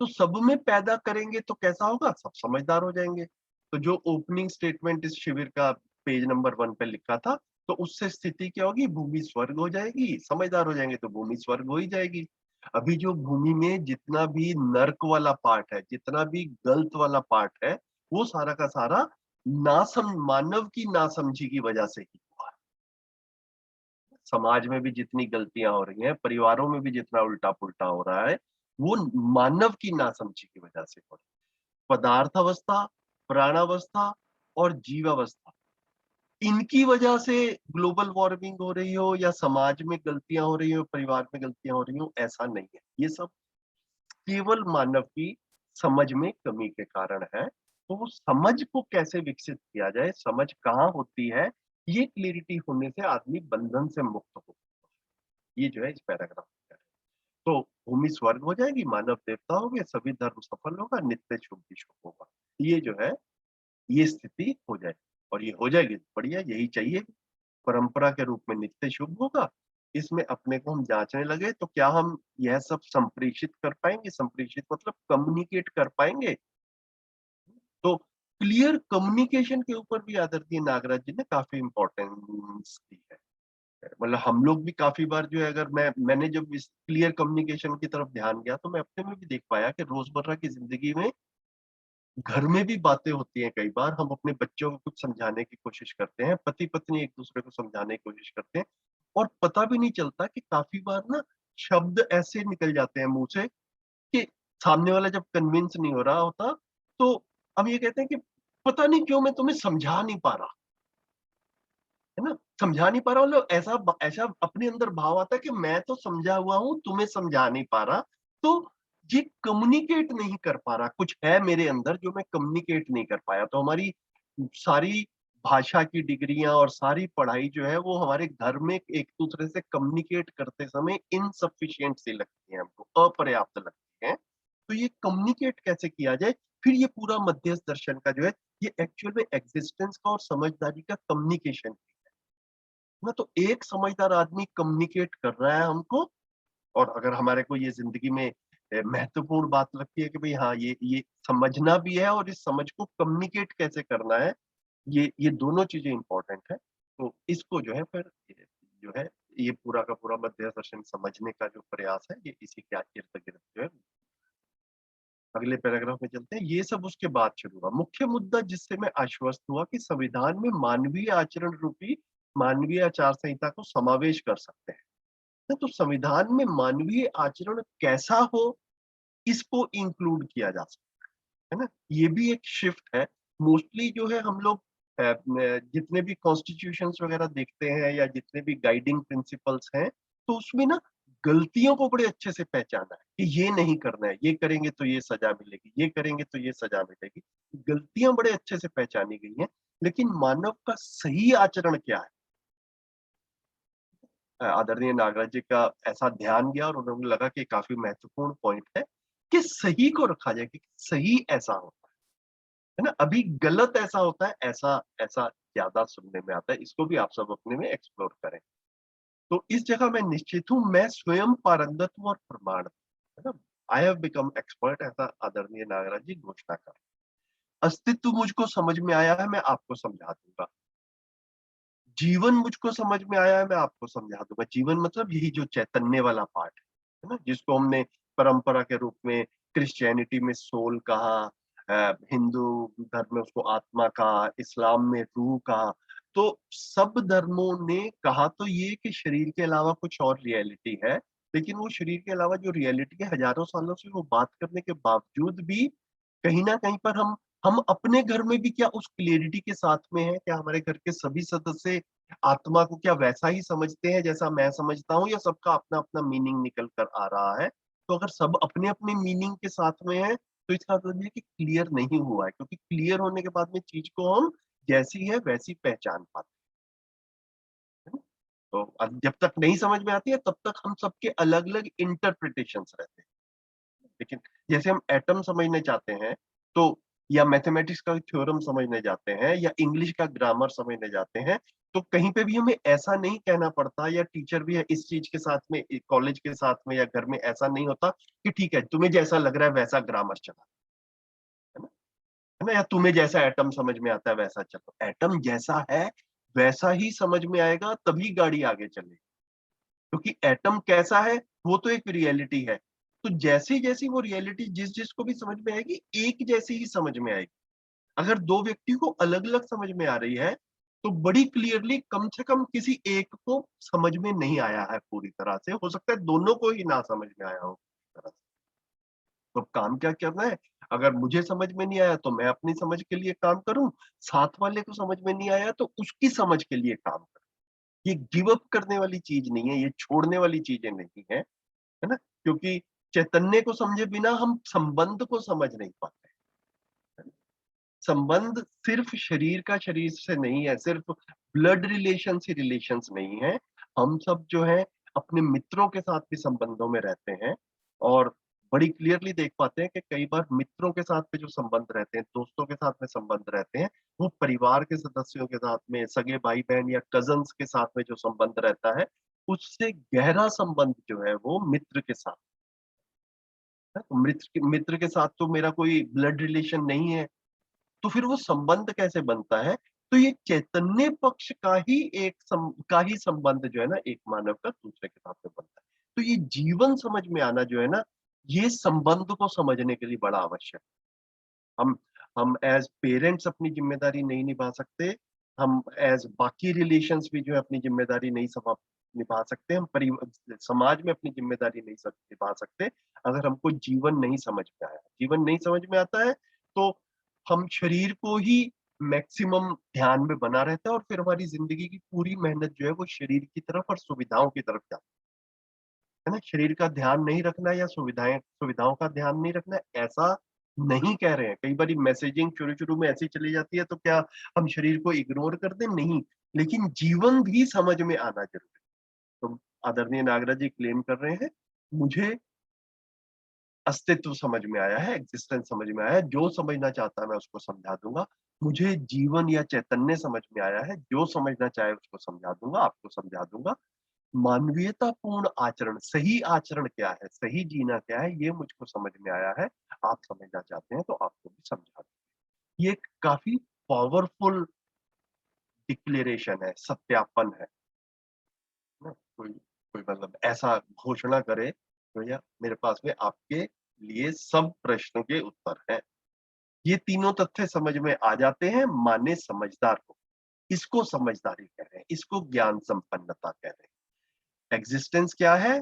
तो सब में पैदा करेंगे तो कैसा होगा? सब समझदार हो जाएँगे। तो जो ओपनिंग स्टेटमेंट इस शिविर का पेज नंबर 1 पे लिखा था, तो उससे स्थिति क्या होगी? भूमि स्वर्ग हो जाएगी, समझदार हो जाएँगे तो भूमि स्वर्ग हो ही जाएगी। अभी जो भूमि में जितना भी नर्क वाला पार्ट है, जितना भी गलत वाला पार्ट है, वो सारा का सारा मानव की नासमझी की वजह से ही हुआ है। समाज में भी जितनी गलतियां हो रही हैं, परिवारों में भी जितना उल्टा पुल्टा हो रहा है, वो मानव की नासमझी की वजह से हो रहा है। पदार्थावस्था, प्राणावस्था और जीवावस्था, इनकी वजह से ग्लोबल वार्मिंग हो रही हो या समाज में गलतियां हो रही हो, परिवार में गलतियां हो रही हो, ऐसा नहीं है। ये सब केवल मानव की समझ में कमी के कारण है। तो वो समझ को कैसे विकसित किया जाए, समझ कहाँ होती है, ये क्लैरिटी होने से आदमी बंधन से मुक्त हो। ये जो है इस पैराग्राफ में कह रहे हैं। तो भूमि स्वर्ग हो जाएगी, मानव देवता हो गए, सभी धर्म सफल होगा, नित्य शुभ ही शुभ होगा। ये जो है, ये स्थिति हो जाए, और ये हो जाएगी तो बढ़िया, यही चाहिए। परंपरा के रूप में नित्य शुभ होगा। इसमें अपने को हम जांचने लगे तो क्या हम यह सब संप्रेषित कर पाएंगे? संप्रेषित मतलब कम्युनिकेट कर पाएंगे। तो क्लियर कम्युनिकेशन के ऊपर भी आदरणीय नागराज जी ने काफी इंपॉर्टेंस दी है। मतलब हम लोग भी काफी बार जो है, अगर मैंने जब इस क्लियर कम्युनिकेशन की तरफ ध्यान गया, तो मैं अपने में भी देख पाया कि रोजमर्रा की जिंदगी में घर में भी बातें होती हैं। कई बार हम अपने बच्चों को कुछ समझाने की कोशिश करते हैं, पति पत्नी एक दूसरे को समझाने की कोशिश करते हैं, और पता भी नहीं चलता कि काफी बार ना शब्द ऐसे निकल जाते हैं मुंह से कि सामने वाला जब कन्विंस नहीं हो रहा होता, तो हम ये कहते हैं कि पता नहीं क्यों मैं तुम्हें समझा नहीं पा रहा, है ना? समझा नहीं पा रहा, मतलब ऐसा ऐसा अपने अंदर भाव आता है कि मैं तो समझा हुआ हूँ, तुम्हें समझा नहीं पा रहा। तो ये कम्युनिकेट नहीं कर पा रहा, कुछ है मेरे अंदर जो मैं कम्युनिकेट नहीं कर पाया। तो हमारी सारी भाषा की डिग्रियां और सारी पढ़ाई जो है, वो हमारे घर में एक दूसरे से कम्युनिकेट करते समय इनसफिशिएंट सी लगती है, हमको अपर्याप्त लगती है। तो ये कम्युनिकेट कैसे किया जाए, फिर ये पूरा मध्यस्थ दर्शन का जो है, ये एक्चुअल में एग्जिस्टेंस का और समझदारी का कम्युनिकेशन ना। तो एक समझदार आदमी कम्युनिकेट कर रहा है हमको, और अगर हमारे को ये जिंदगी में महत्वपूर्ण बात लगती है कि भाई हाँ, ये समझना भी है और इस समझ को कम्युनिकेट कैसे करना है, ये दोनों चीजें इंपॉर्टेंट है। तो इसको जो है फिर जो है, ये पूरा का पूरा मध्य दर्शन समझने का जो प्रयास है, ये इसी के इर्द गिर्द जो है। अगले पैराग्राफ में चलते हैं। ये सब उसके बाद शुरू हुआ। मुख्य मुद्दा जिससे मैं आश्वस्त हुआ कि संविधान में मानवीय आचरण रूपी मानवीय आचार संहिता को समावेश कर सकते हैं। तो संविधान में मानवीय आचरण कैसा हो, इसको इंक्लूड किया जा सकता है ना। ये भी एक शिफ्ट है। मोस्टली जो है हम लोग जितने भी कॉन्स्टिट्यूशंस वगैरह देखते हैं या जितने भी गाइडिंग प्रिंसिपल्स हैं, तो उसमें ना गलतियों को बड़े अच्छे से पहचाना है कि ये नहीं करना है, ये करेंगे तो ये सजा मिलेगी, ये करेंगे तो ये सजा मिलेगी। गलतियां बड़े अच्छे से पहचानी गई हैं, लेकिन मानव का सही आचरण क्या है? आदरणीय नागराज जी का ऐसा ध्यान गया और उन्हें लगा कि काफी महत्वपूर्ण पॉइंट है कि सही को रखा जाए, कि सही ऐसा होता है ना। अभी गलत ऐसा होता है, ऐसा ऐसा ज्यादा सुनने में आता है। इसको भी आप सब अपने में एक्सप्लोर करें। तो इस जगह मैं निश्चित हूँ, मैं स्वयं पारंगत हूँ और प्रमाण है ना। आई हैव बिकम एक्सपर्ट, ऐसा आदरणीय नागराज जी घोषणा कर। अस्तित्व मुझको समझ में आया है, मैं आपको समझा दूंगा। जीवन मुझको समझ में आया है, मैं आपको समझा दूंगा। जीवन मतलब यही जो चैतन्य वाला पार्ट है ना, जिसको हमने परंपरा के रूप में क्रिश्चियनिटी में सोल कहा, हिंदू धर्म में उसको आत्मा कहा, इस्लाम में रूह कहा। तो सब धर्मों ने कहा तो ये कि शरीर के अलावा कुछ और रियलिटी है, लेकिन वो शरीर के अलावा जो रियलिटी है, हजारों सालों से वो बात करने के बावजूद भी कहीं ना कहीं पर हम अपने घर में भी क्या उस क्लियरिटी के साथ में है? क्या हमारे घर के सभी सदस्य आत्मा को क्या वैसा ही समझते हैं जैसा मैं समझता हूँ, या सबका अपना अपना मीनिंग निकल कर आ रहा है? तो अगर सब अपने अपने मीनिंग के साथ में है, तो इसका मतलब ये कि क्लियर नहीं हुआ है, क्योंकि क्लियर होने के बाद में चीज को हम जैसी है वैसी पहचान पाते हैं। तो जब तक नहीं समझ में आती है, तब तक हम सबके अलग अलग इंटरप्रिटेशंस रहते हैं। लेकिन जैसे हम एटम समझने चाहते हैं, तो या मैथमेटिक्स का थ्योरम समझने जाते हैं, या इंग्लिश का ग्रामर समझने जाते हैं, तो कहीं पे भी हमें ऐसा नहीं कहना पड़ता, या टीचर भी है इस चीज के साथ में, कॉलेज के साथ में या घर में ऐसा नहीं होता कि ठीक है तुम्हें जैसा लग रहा है वैसा ग्रामर चला, है ना, है ना, या तुम्हें जैसा एटम समझ में आता है वैसा चलो। एटम जैसा है वैसा ही समझ में आएगा, तभी गाड़ी आगे चलेगी। क्योंकि एटम कैसा है, वो तो एक रियलिटी है। तो जैसी जैसी वो रियलिटी जिस जिसको भी समझ में आएगी, एक जैसी ही समझ में आएगी। अगर दो व्यक्ति को अलग अलग समझ में आ रही है, तो बड़ी क्लियरली कम से कम किसी एक को समझ में नहीं आया है पूरी तरह से, हो सकता है दोनों को ही ना समझ में आया हो पूरी तरह से। तो काम क्या करना है, अगर मुझे समझ में नहीं आया तो मैं अपनी समझ के लिए काम करूं, साथ वाले को समझ में नहीं आया तो उसकी समझ के लिए काम करूं। ये गिव अप करने वाली चीज नहीं है, ये छोड़ने वाली चीजें नहीं है, है ना? क्योंकि चैतन्य को समझे बिना हम संबंध को समझ नहीं पाते। संबंध सिर्फ शरीर का शरीर से नहीं है, सिर्फ ब्लड रिलेशन से रिलेशंस नहीं है। हम सब जो है अपने मित्रों के साथ भी संबंधों में रहते हैं, और बड़ी क्लियरली देख पाते हैं कि कई बार मित्रों के साथ में जो संबंध रहते हैं, दोस्तों के साथ में संबंध रहते हैं, वो परिवार के सदस्यों के साथ में, सगे भाई बहन या कजन्स के साथ में जो संबंध रहता है, उससे गहरा संबंध जो है वो मित्र के साथ है। तो मित्र के साथ तो मेरा कोई ब्लड रिलेशन नहीं है, तो फिर वो संबंध कैसे बनता है? तो ये चैतन्य पक्ष का ही संबंध जो है ना, एक मानव का दूसरे के साथ में बनता है। तो ये जीवन समझ में आना जो है ना, ये संबंध को समझने के लिए बड़ा आवश्यक है। हम एज पेरेंट्स अपनी जिम्मेदारी नहीं निभा सकते, हम एज बाकी रिलेशंस भी जो है अपनी जिम्मेदारी नहीं निभा सकते, हम समाज में अपनी जिम्मेदारी नहीं निभा सकते, अगर हमको जीवन नहीं समझ में आया। जीवन नहीं समझ में आता है तो हम शरीर को ही मैक्सिमम ध्यान में बना रहता है, और फिर हमारी जिंदगी की पूरी मेहनत जो है वो शरीर की तरफ और सुविधाओं की तरफ जाती है ना। शरीर का ध्यान नहीं रखना या सुविधाओं का ध्यान नहीं रखना, ऐसा नहीं कह रहे हैं। कई बार मैसेजिंग शुरू शुरू में ऐसी चली जाती है, तो क्या हम शरीर को इग्नोर कर दें? नहीं, लेकिन जीवन भी समझ में आना जरूरी है। तो आदरणीय नागराज जी क्लेम कर रहे हैं, मुझे अस्तित्व समझ में आया है, एग्जिस्टेंस समझ में आया है, जो समझना चाहता है मैं उसको समझा दूंगा। मुझे जीवन या चैतन्य समझ में आया है, जो समझना चाहे उसको समझा दूंगा, आपको समझा दूंगा। मानवीयतापूर्ण आचरण, सही आचरण क्या है, सही जीना क्या है, ये मुझको समझ में आया है। आप समझना चाहते हैं तो आपको भी समझा दूंगा। ये एक काफी पावरफुल डिक्लेरेशन है, सत्यापन है ना। कोई मतलब ऐसा घोषणा करे, भैया मेरे पास में आपके लिए सब प्रश्नों के उत्तर हैं। ये तीनों तथ्य समझ में आ जाते हैं माने समझदार को। इसको समझदारी कह रहे हैं, इसको ज्ञान संपन्नता कह रहे हैं। एग्जिस्टेंस क्या है,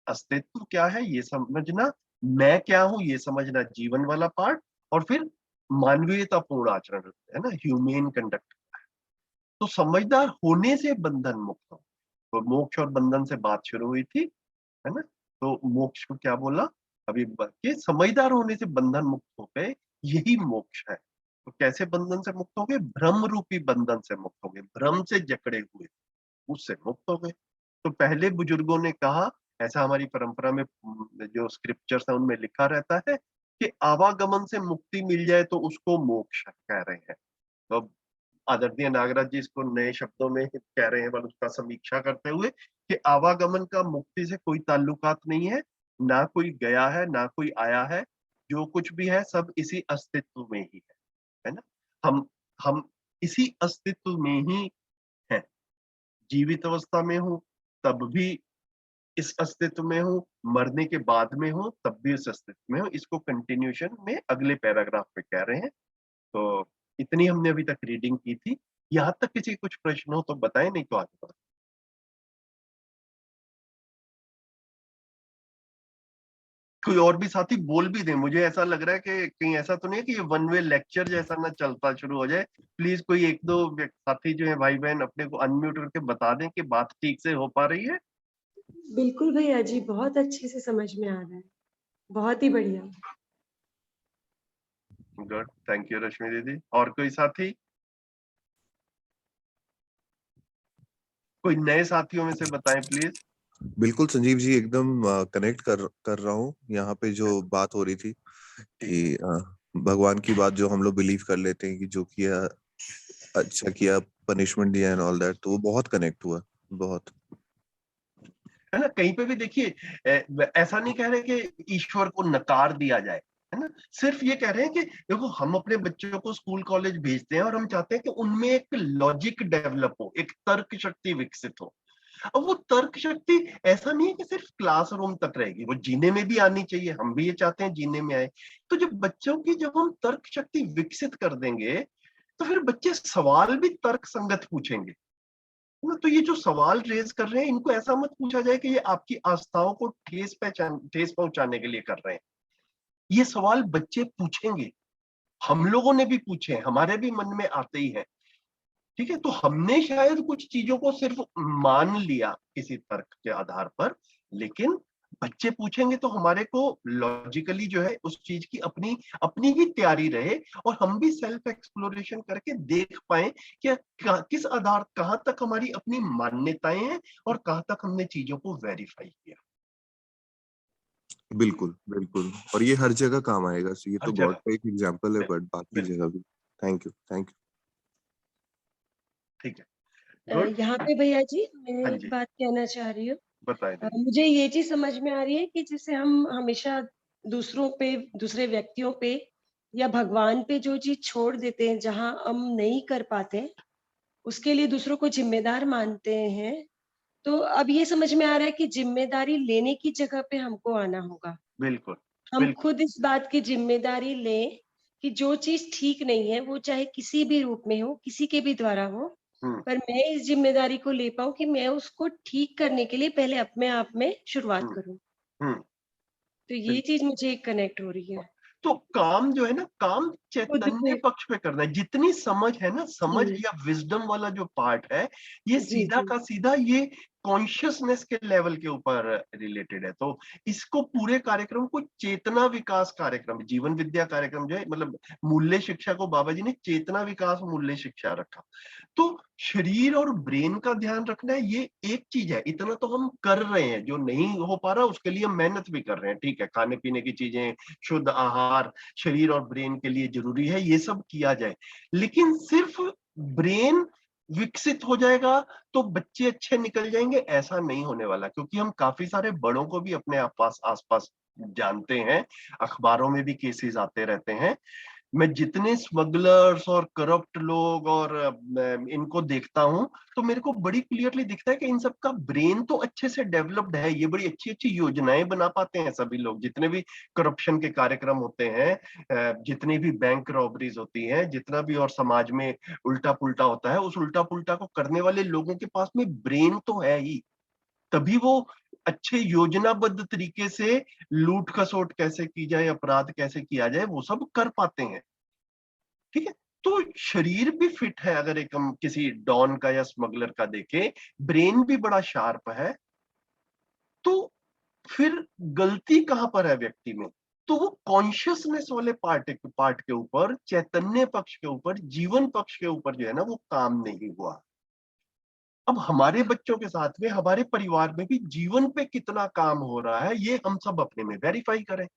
अस्तित्व क्या है ये समझना, मैं क्या हूं ये समझना, जीवन वाला पार्ट, और फिर मानवीयतापूर्ण आचरण है ना, ह्यूमेन कंडक्ट। तो समझदार होने से बंधन मुक्त हो। तो मोक्ष और बंधन से बात शुरू हुई थी, है ना। तो मोक्ष को क्या बोला अभी, के समझदार होने से बंधन मुक्त हो गए, यही मोक्ष है। तो कैसे बंधन से मुक्त हो गए? भ्रम रूपी बंधन से मुक्त हो गए, भ्रम से जकड़े हुए उससे मुक्त हो गए। तो पहले बुजुर्गों ने कहा, ऐसा हमारी परंपरा में जो स्क्रिप्चर्स है उनमें लिखा रहता है कि आवागमन से मुक्ति मिल जाए तो उसको मोक्ष कह रहे हैं। तो आदरणीय नागराज जी इसको नए शब्दों में कह रहे हैं, उसका समीक्षा करते हुए कि आवागमन का मुक्ति से कोई ताल्लुकात नहीं है, ना कोई गया है ना कोई आया है, जो कुछ भी है सब इसी अस्तित्व में ही है ना। हम इसी अस्तित्व में ही हैं। जीवित अवस्था में हूँ तब भी इस अस्तित्व में हूँ, मरने के बाद में हूँ तब भी इस अस्तित्व में हूँ। इसको कंटिन्यूशन में अगले पैराग्राफ पे कह रहे हैं। तो इतनी हमने अभी तक रीडिंग की थी। यहाँ तक किसी कुछ प्रश्न हो तो बताएं, नहीं तो आगे बढ़ो। कोई और भी साथी बोल भी दे, मुझे ऐसा लग रहा है कि कहीं ऐसा तो नहीं है कि ये वन वे लेक्चर जैसा ना चलता शुरू हो जाए। प्लीज कोई एक दो साथी जो है भाई बहन अपने को अनम्यूट करके बता दें कि बात ठीक से हो पा रही है। बिल्कुल भैया जी, बहुत अच्छे से समझ में आ रहा है, बहुत ही बढ़िया। गुड, थैंक यू रश्मि दीदी। और कोई साथी, कोई नए साथियों में से बताएं प्लीज। बिल्कुल संजीव जी, एकदम कनेक्ट कर रहा हूँ यहाँ पे जो बात हो रही थी कि भगवान की बात जो हम लोग बिलीव कर लेते हैं कि जो किया अच्छा किया, पनिशमेंट दिया एंड ऑल दैट, तो वो बहुत कनेक्ट हुआ, बहुत, है ना। कहीं पे भी देखिए ऐसा नहीं कह रहे कि ईश्वर को नकार दिया जाए, है ना। सिर्फ ये कह रहे हैं कि देखो हम अपने बच्चों को स्कूल कॉलेज भेजते हैं और हम चाहते हैं कि उनमें एक लॉजिक डेवलप हो, एक तर्क शक्ति विकसित हो। अब वो तर्क शक्ति ऐसा नहीं है कि सिर्फ क्लासरूम तक रहेगी, वो जीने में भी आनी चाहिए। हम भी ये चाहते हैं जीने में आए। तो जब बच्चों की जब हम तर्क शक्ति विकसित कर देंगे तो फिर बच्चे सवाल भी तर्क संगत पूछेंगे ना। तो ये जो सवाल रेज कर रहे हैं, इनको ऐसा मत पूछा जाए कि ये आपकी आस्थाओं को ठेस पहुंचाने के लिए कर रहे हैं। ये सवाल बच्चे पूछेंगे, हम लोगों ने भी पूछे, हमारे भी मन में आते ही है। ठीक है, तो हमने शायद कुछ चीजों को सिर्फ मान लिया किसी तर्क के आधार पर, लेकिन बच्चे पूछेंगे तो हमारे को लॉजिकली जो है उस चीज की अपनी अपनी भी तैयारी रहे, और हम भी सेल्फ एक्सप्लोरेशन करके देख पाए कि किस आधार, कहां तक हमारी अपनी मान्यताएं हैं और कहां तक हमने चीजों को वेरीफाई किया। बिल्कुल, बिल्कुल, और ये हर जगह काम आएगा। ये हर तो गॉड जगह। का एक एग्जांपल है, बट बाकी बिल्कुल। जगह भी। Thank you, thank you. ठीक है, गुड। यहाँ पे भैया जी मैं हाँ एक जी, बात कहना चाह रही हूँ। बताएं दीदी। मुझे ये चीज समझ में आ रही है कि जैसे हम हमेशा दूसरों पे, दूसरे व्यक्तियों पे या भगवान पे जो चीज छोड़ देते हैं, जहां हम नहीं कर पाते, उसके लिए दूसरों को जिम्मेदार मानते हैं। तो अब ये समझ में आ रहा है कि जिम्मेदारी लेने की जगह पे हमको आना होगा। बिल्कुल, हम बिल्कुल। खुद इस बात की जिम्मेदारी लें कि जो चीज ठीक नहीं है, वो चाहे किसी भी रूप में हो, किसी के भी द्वारा हो, हम्म, पर मैं इस जिम्मेदारी को ले पाऊं कि मैं उसको ठीक करने के लिए पहले अपने आप में शुरुआत हम्म, करूं। हम्म। तो ये चीज मुझे कनेक्ट हो रही है। तो काम जो है ना, काम खुद चैतन्य पे। पक्ष पे करना है। जितनी समझ है ना, समझ जी या विजडम वाला जो पार्ट है, ये जी सीधा जी का सीधा ये कॉन्शियसनेस के लेवल के ऊपर रिलेटेड है। तो इसको पूरे कार्यक्रम को चेतना विकास कार्यक्रम, जीवन विद्या कार्यक्रम जो है, मतलब मूल्य शिक्षा को बाबा जी ने चेतना विकास मूल्य शिक्षा रखा। तो शरीर और ब्रेन का ध्यान रखना है, ये एक चीज है। इतना तो हम कर रहे हैं, जो नहीं हो पा रहा उसके लिए मेहनत भी कर रहे हैं। ठीक है, खाने पीने की चीजें, शुद्ध आहार शरीर और ब्रेन के लिए जरूरी है, ये सब किया जाए। लेकिन सिर्फ ब्रेन विकसित हो जाएगा तो बच्चे अच्छे निकल जाएंगे, ऐसा नहीं होने वाला। क्योंकि हम काफी सारे बड़ों को भी अपने आसपास जानते हैं, अखबारों में भी केसेस आते रहते हैं। मैं जितने स्मगलर्स और करप्ट लोग और इनको देखता हूं, तो मेरे को बड़ी क्लियरली दिखता है कि इन सबका ब्रेन तो अच्छे से डेवलप्ड है। ये बड़ी अच्छी अच्छी योजनाएं बना पाते हैं सभी लोग। जितने भी करप्शन के कार्यक्रम होते हैं, जितनी भी बैंक रॉबरीज होती हैं, जितना भी और समाज में उल्टा पुल्टा होता है, उस उल्टा पुल्टा को करने वाले लोगों के पास में ब्रेन तो है ही, तभी वो अच्छे योजनाबद्ध तरीके से लूट खसोट कैसे की जाए, अपराध कैसे किया जाए, वो सब कर पाते हैं। ठीक है, तो शरीर भी फिट है। अगर एक हम किसी डॉन का या स्मगलर का देखें, ब्रेन भी बड़ा शार्प है, तो फिर गलती कहां पर है व्यक्ति में? तो वो कॉन्शियसनेस वाले पार्ट के ऊपर, चैतन्य पक्ष के ऊपर, जीवन पक्ष के ऊपर जो है ना, वो काम नहीं हुआ। अब हमारे बच्चों के साथ में, हमारे परिवार में भी जीवन पे कितना काम हो रहा है, ये हम सब अपने में वेरीफाई करें।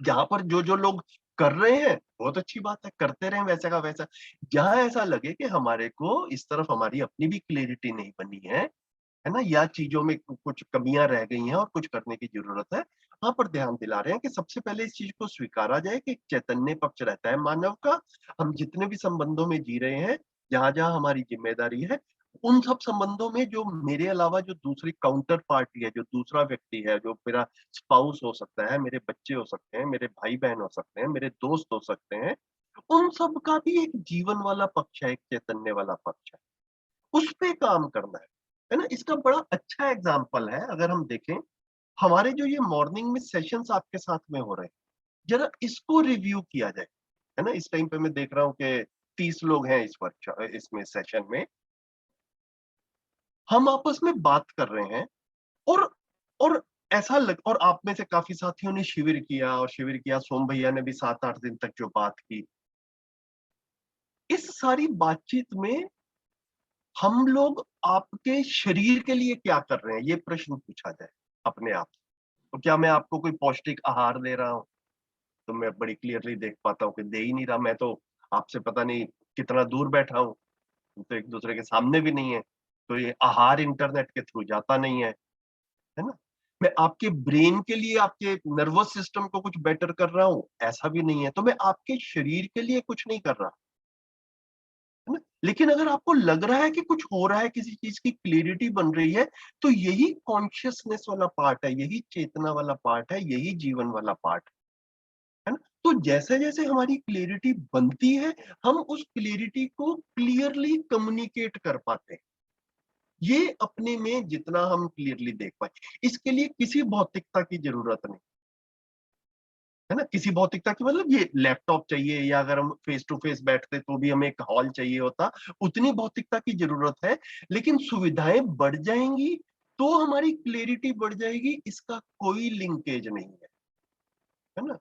जहां पर जो जो लोग कर रहे हैं, बहुत अच्छी बात है, करते रहें वैसा का वैसा। जहां ऐसा लगे कि हमारे को इस तरफ हमारी अपनी भी क्लैरिटी नहीं बनी है ना, या चीजों में कुछ कमियां रह गई हैं और कुछ करने की जरूरत है, वहां पर ध्यान दिला रहे हैं कि सबसे पहले इस चीज को स्वीकारा जाए कि चैतन्य पक्ष रहता है मानव का। हम जितने भी संबंधों में जी रहे हैं, जहां जहां हमारी जिम्मेदारी है, उन सब संबंधों में जो मेरे अलावा जो दूसरी काउंटर पार्टी है, जो दूसरा व्यक्ति है, जो मेरा स्पाउस हो सकता है, मेरे बच्चे हो सकते हैं, मेरे भाई बहन हो सकते हैं, मेरे दोस्त हो सकते हैं, उन सब का भी एक जीवन वाला पक्ष है, एक चैतन्य वाला पक्ष है। उस पे काम करना है ना। इसका बड़ा अच्छा एग्जाम्पल है, अगर हम देखें, हमारे जो ये मॉर्निंग में सेशंस आपके साथ में हो रहे हैं, जरा इसको रिव्यू किया जाए। है ना, इस टाइम पे मैं देख रहा हूँ कि 30 लोग हैं इस वर्कशॉप, इसमें सेशन में हम आपस में बात कर रहे हैं। और और ऐसा लग, और आप में से काफी साथियों ने शिविर किया, और शिविर किया, सोम भैया ने भी 7-8 दिन तक जो बात की, इस सारी बातचीत में हम लोग आपके शरीर के लिए क्या कर रहे हैं, ये प्रश्न पूछा जाए अपने आप से। तो क्या मैं आपको कोई पौष्टिक आहार दे रहा हूँ? तो मैं बड़ी क्लियरली देख पाता हूँ कि दे ही नहीं रहा। मैं तो आपसे पता नहीं कितना दूर बैठा हूँ, हम तो एक दूसरे के सामने भी नहीं है। तो ये आहार इंटरनेट के थ्रू जाता नहीं है ना। मैं आपके ब्रेन के लिए, आपके नर्वस सिस्टम को कुछ बेटर कर रहा हूँ, ऐसा भी नहीं है। तो मैं आपके शरीर के लिए कुछ नहीं कर रहा, है ना। लेकिन अगर आपको लग रहा है कि कुछ हो रहा है, किसी चीज की क्लियरिटी बन रही है, तो यही कॉन्शियसनेस वाला पार्ट है, यही चेतना वाला पार्ट है, यही जीवन वाला पार्ट है ना। तो जैसे जैसे हमारी क्लियरिटी बनती है, हम उस क्लियरिटी को क्लियरली कम्युनिकेट कर पाते हैं। ये अपने में जितना हम क्लियरली देख पाए, इसके लिए किसी भौतिकता की जरूरत नहीं, है ना? किसी भौतिकता की मतलब ये लैपटॉप चाहिए, या अगर हम फेस टू फेस बैठते तो भी हमें एक हॉल चाहिए होता, उतनी भौतिकता की जरूरत है। लेकिन सुविधाएं बढ़ जाएंगी तो हमारी क्लियरिटी बढ़ जाएगी, इसका कोई लिंकेज नहीं है ना?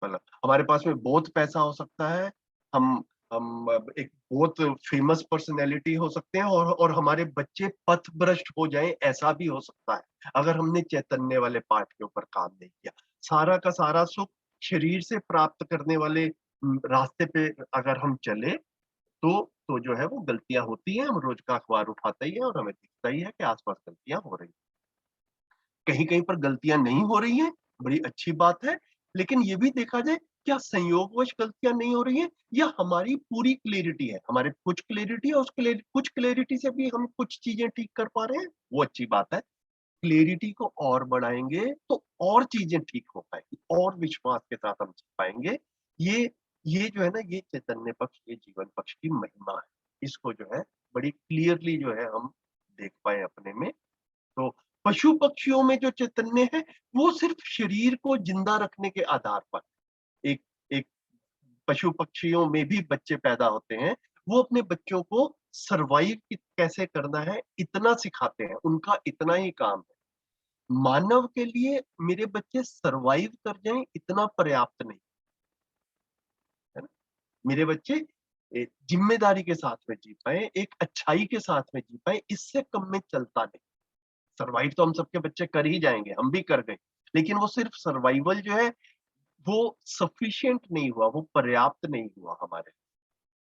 मतलब हमारे पास में बहुत पैसा हो सकता है, हम अब एक बहुत फेमस पर्सनैलिटी हो सकते हैं, और हमारे बच्चे पथ भ्रष्ट हो जाएं, ऐसा भी हो सकता है अगर हमने चैतन्य वाले पार्ट के ऊपर काम नहीं किया। सारा का सारा सुख शरीर से प्राप्त करने वाले रास्ते पे अगर हम चले तो जो है वो गलतियां होती हैं। हम रोज का अखबार उठाते ही है और हमें दिखता ही है कि आसपास गलतियां हो रही हैं। कहीं कहीं पर गलतियां नहीं हो रही हैं, बड़ी अच्छी बात है। लेकिन ये भी देखा जाए, क्या संयोगवश गलतियां नहीं हो रही हैं, या हमारी पूरी क्लियरिटी है, हमारे कुछ क्लियरिटी है, कुछ क्लियरिटी से भी हम कुछ चीजें ठीक कर पा रहे हैं, वो अच्छी बात है। क्लियरिटी को और बढ़ाएंगे तो और चीजें ठीक हो पाएंगी, और विश्वास के साथ हम जी पाएंगे। ये ये जो है ना, ये चैतन्य पक्ष, ये जीवन पक्ष की महिमा है। इसको जो है बड़ी क्लियरली जो है हम देख पाए अपने में। तो पशु पक्षियों में जो चैतन्य है, वो सिर्फ शरीर को जिंदा रखने के आधार पर, एक एक पशु पक्षियों में भी बच्चे पैदा होते हैं, वो अपने बच्चों को सरवाइव कैसे करना है इतना सिखाते हैं, उनका इतना ही काम है। मानव के लिए मेरे बच्चे सरवाइव कर जाएं इतना पर्याप्त नहीं है ना। मेरे बच्चे जिम्मेदारी के साथ में जी पाए, एक अच्छाई के साथ में जी पाए, इससे कम में चलता नहीं। सर्वाइव तो हम सबके बच्चे कर ही जाएंगे, हम भी कर गए, लेकिन वो सिर्फ सर्वाइवल जो है वो सफिशिएंट नहीं हुआ, वो पर्याप्त नहीं हुआ हमारे।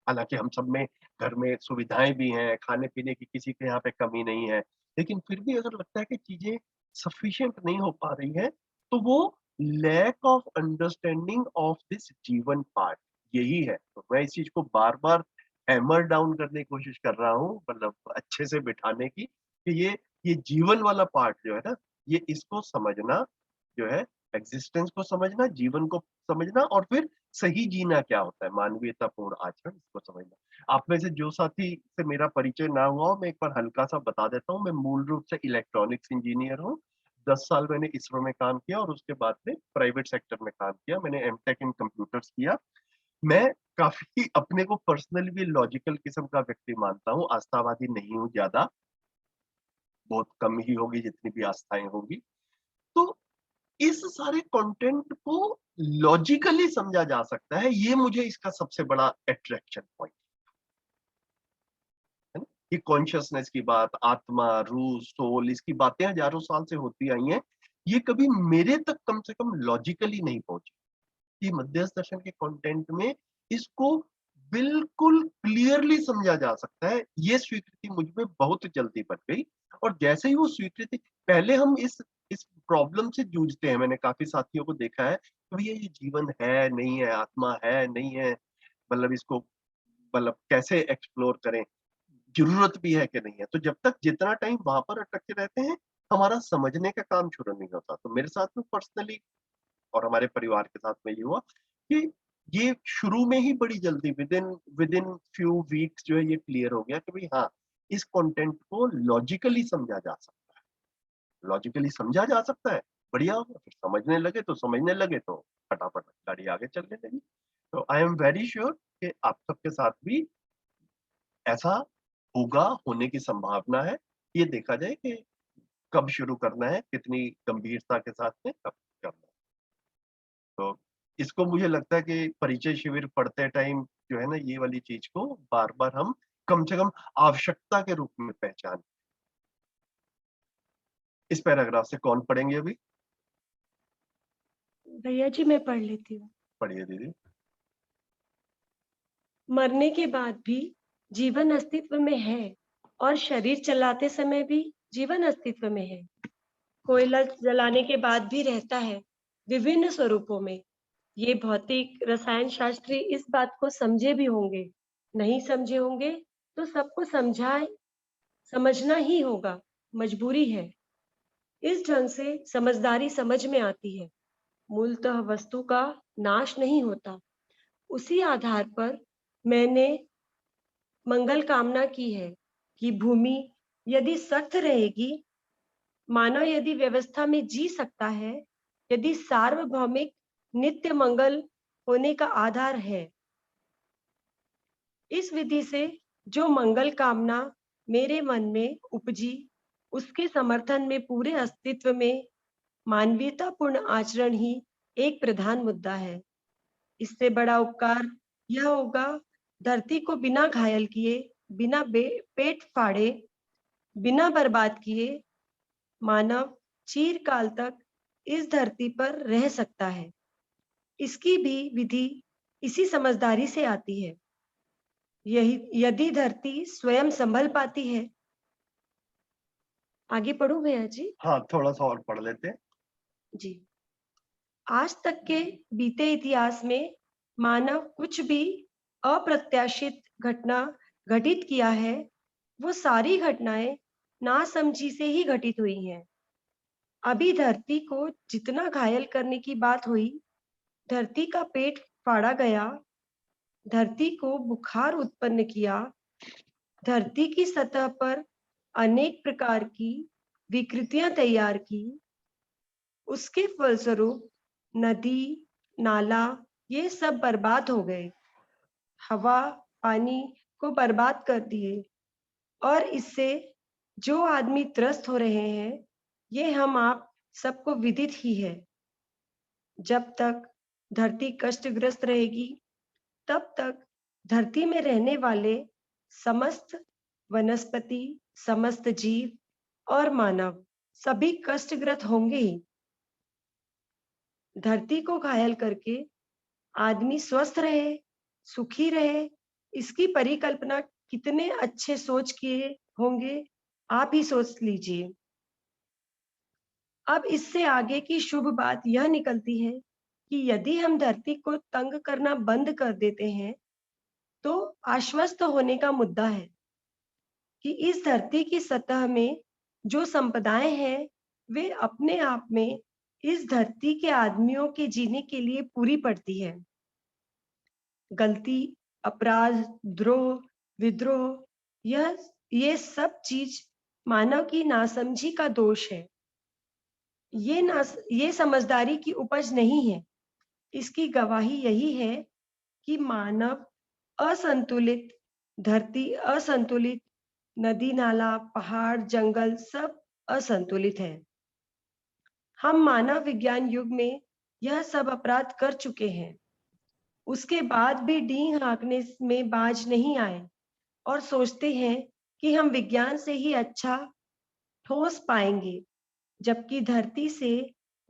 हालांकि हम सब में घर में सुविधाएं भी हैं, खाने पीने की किसी के यहाँ पे कमी नहीं है, लेकिन फिर भी अगर लगता है कि चीजें सफिशिएंट नहीं हो पा रही है, तो वो lack of understanding of this जीवन पार्ट यही है। तो मैं इस चीज को बार बार हैमर डाउन करने की कोशिश कर रहा हूँ, मतलब अच्छे से बिठाने की, कि ये जीवन वाला पार्ट जो है ना, ये इसको समझना जो है, एग्जिस्टेंस को समझना, जीवन को समझना, और फिर सही जीना क्या होता है, मानवीयतापूर्ण आचरण, इसको समझना। आप में से जो साथी से मेरा परिचय ना हुआ हो, मैं एक बार हल्का सा बता देता हूँ। मैं मूल रूप से इलेक्ट्रॉनिक्स इंजीनियर हूँ। 10 साल मैंने इसरो में काम किया, और उसके बाद में प्राइवेट सेक्टर में काम किया। मैंने एमटेक इन कंप्यूटर्स किया। मैं काफी अपने को पर्सनली भी लॉजिकल किस्म का व्यक्ति मानता हूँ, आस्थावादी नहीं हूँ ज्यादा, बहुत कम ही होगी जितनी भी आस्थाएं होगी। तो इस सारे कंटेंट को लॉजिकली समझा जा सकता है, ये मुझे इसका सबसे बड़ा अट्रैक्शन पॉइंट है ना। ये कॉन्शियसनेस की बात, आत्मा, रूह, सोल, इसकी बातें हजारों साल से होती आई हैं, ये कभी मेरे तक कम से कम लॉजिकली नहीं पहुंची। कि मध्यस्थ दर्शन के कंटेंट में इसको बिल्कुल क्लियरली समझा जा सकता है, ये स्वीकृति मुझ में बहुत जल्दी बन गई। और जैसे ही वो स्वीकृति, पहले हम इस प्रॉब्लम से जूझते हैं, मैंने काफी साथियों को देखा है कि भैया ये जीवन है नहीं है, आत्मा है नहीं है, मतलब इसको, मतलब कैसे एक्सप्लोर करें, जरूरत भी है कि नहीं है। तो जब तक जितना टाइम वहां पर अटके रहते हैं, हमारा समझने का काम शुरू नहीं होता। तो मेरे साथ में पर्सनली और हमारे परिवार के साथ में ये हुआ कि ये शुरू में ही बड़ी जल्दी विद इन फ्यू वीक्स जो है ये क्लियर हो गया कि भाई हाँ, इस कंटेंट को लॉजिकली समझा जा सकता है, लॉजिकली समझा जा सकता है। बढ़िया होगा, फिर समझने लगे तो फटाफट गाड़ी आगे चलने लगी। तो आई एम वेरी श्योर कि आप सबके साथ भी ऐसा होगा, होने की संभावना है। ये देखा जाए कि कब शुरू करना है, कितनी गंभीरता के साथ में कब करना है। तो इसको मुझे लगता है कि परिचय शिविर पढ़ते टाइम जो है ना, ये वाली चीज को बार बार हम कम से कम आवश्यकता के रूप में पहचान। इस पैराग्राफ से कौन पढ़ेंगे अभी? भैया जी मैं पढ़ लेती हूँ। पढ़िए दीदी। मरने के बाद भी जीवन अस्तित्व में है, और शरीर चलाते समय भी जीवन अस्तित्व में है। कोयला जलाने के बाद भी रहता है, विभिन्न स्वरूपों में। ये भौतिक रसायन शास्त्री इस बात को समझे भी होंगे, नहीं समझे होंगे तो सबको समझना ही होगा, मजबूरी है। इस ढंग से समझदारी समझ में आती है। मूलतः वस्तु का नाश नहीं होता। उसी आधार पर मैंने मंगल कामना की है कि भूमि यदि सख्त रहेगी, मानव यदि व्यवस्था में जी सकता है, यदि सार्वभौमिक नित्य मंगल होने का आधार है। इस विधि से जो मंगल कामना मेरे मन में उपजी, उसके समर्थन में पूरे अस्तित्व में मानवीयतापूर्ण आचरण ही एक प्रधान मुद्दा है। इससे बड़ा उपकार यह होगा, धरती को बिना घायल किए, बिना पेट फाड़े, बिना बर्बाद किए मानव चिरकाल तक इस धरती पर रह सकता है। इसकी भी विधि इसी समझदारी से आती है। यही यदि धरती स्वयं संभल पाती है। आगे पढ़ूं भैया जी? हाँ, थोड़ा सा और पढ़ लेते हैं। जी। आज तक के बीते इतिहास में मानव कुछ भी अप्रत्याशित घटना घटित किया है, वो सारी घटनाएं नासमझी से ही घटित हुई हैं। अभी धरती को जितना घायल करने की बात हुई, धरती का पेट फाड़ा गया, धरती को बुखार उत्पन्न किया, धरती की सतह पर अनेक प्रकार की विकृतियां तैयार की, उसके फलस्वरूप नदी, नाला ये सब बर्बाद हो गए, हवा, पानी को बर्बाद कर दिए, और इससे जो आदमी त्रस्त हो रहे हैं, ये हम आप सबको विदित ही है। जब तक धरती कष्टग्रस्त रहेगी, तब तक धरती में रहने वाले समस्त वनस्पति, समस्त जीव और मानव सभी कष्टग्रस्त होंगे ही। धरती को घायल करके आदमी स्वस्थ रहे, सुखी रहे, इसकी परिकल्पना कितने अच्छे सोच किए होंगे, आप ही सोच लीजिए। अब इससे आगे की शुभ बात यह निकलती है कि यदि हम धरती को तंग करना बंद कर देते हैं, तो आश्वस्त होने का मुद्दा है कि इस धरती की सतह में जो संपदाएं हैं, वे अपने आप में इस धरती के आदमियों के जीने के लिए पूरी पड़ती है। गलती, अपराध, द्रोह, विद्रोह, ये सब चीज मानव की नासमझी का दोष है। ये समझदारी की उपज नहीं है। इसकी गवाही यही है कि मानव असंतुलित, धरती असंतुलित, नदी नाला, पहाड़, जंगल सब असंतुलित है। हम मानव विज्ञान युग में यह सब अपराध कर चुके हैं। उसके बाद भी डींग हाँकने में बाज नहीं आए और सोचते हैं कि हम विज्ञान से ही अच्छा ठोस पाएंगे, जबकि धरती से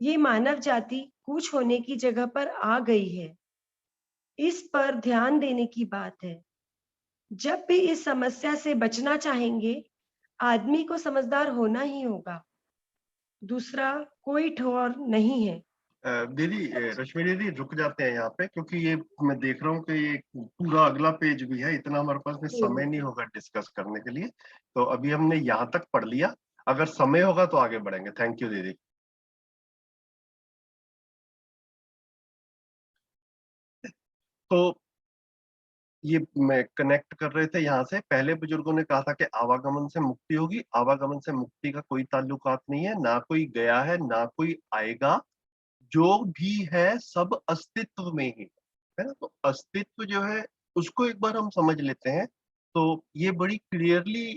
ये मानव जाति कूच होने की जगह पर आ गई है। इस पर ध्यान देने की बात है। जब भी इस समस्या से बचना चाहेंगे, आदमी को समझदार होना ही होगा, दूसरा कोई ठौर नहीं है। दीदी, रश्मि दीदी, रुक जाते हैं यहाँ पे, क्योंकि ये मैं देख रहा हूँ कि ये पूरा अगला पेज भी है, इतना हमारे पास में समय नहीं होगा डिस्कस करने के लिए। तो अभी हमने यहाँ तक पढ़ लिया, अगर समय होगा तो आगे बढ़ेंगे। थैंक यू दीदी। तो ये मैं कनेक्ट कर रहे थे यहाँ से, पहले बुजुर्गों ने कहा था कि आवागमन से मुक्ति होगी। आवागमन से मुक्ति का कोई ताल्लुकात नहीं है, ना कोई गया है ना कोई आएगा, जो भी है सब अस्तित्व में ही है ना। तो अस्तित्व जो है उसको एक बार हम समझ लेते हैं, तो ये बड़ी क्लियरली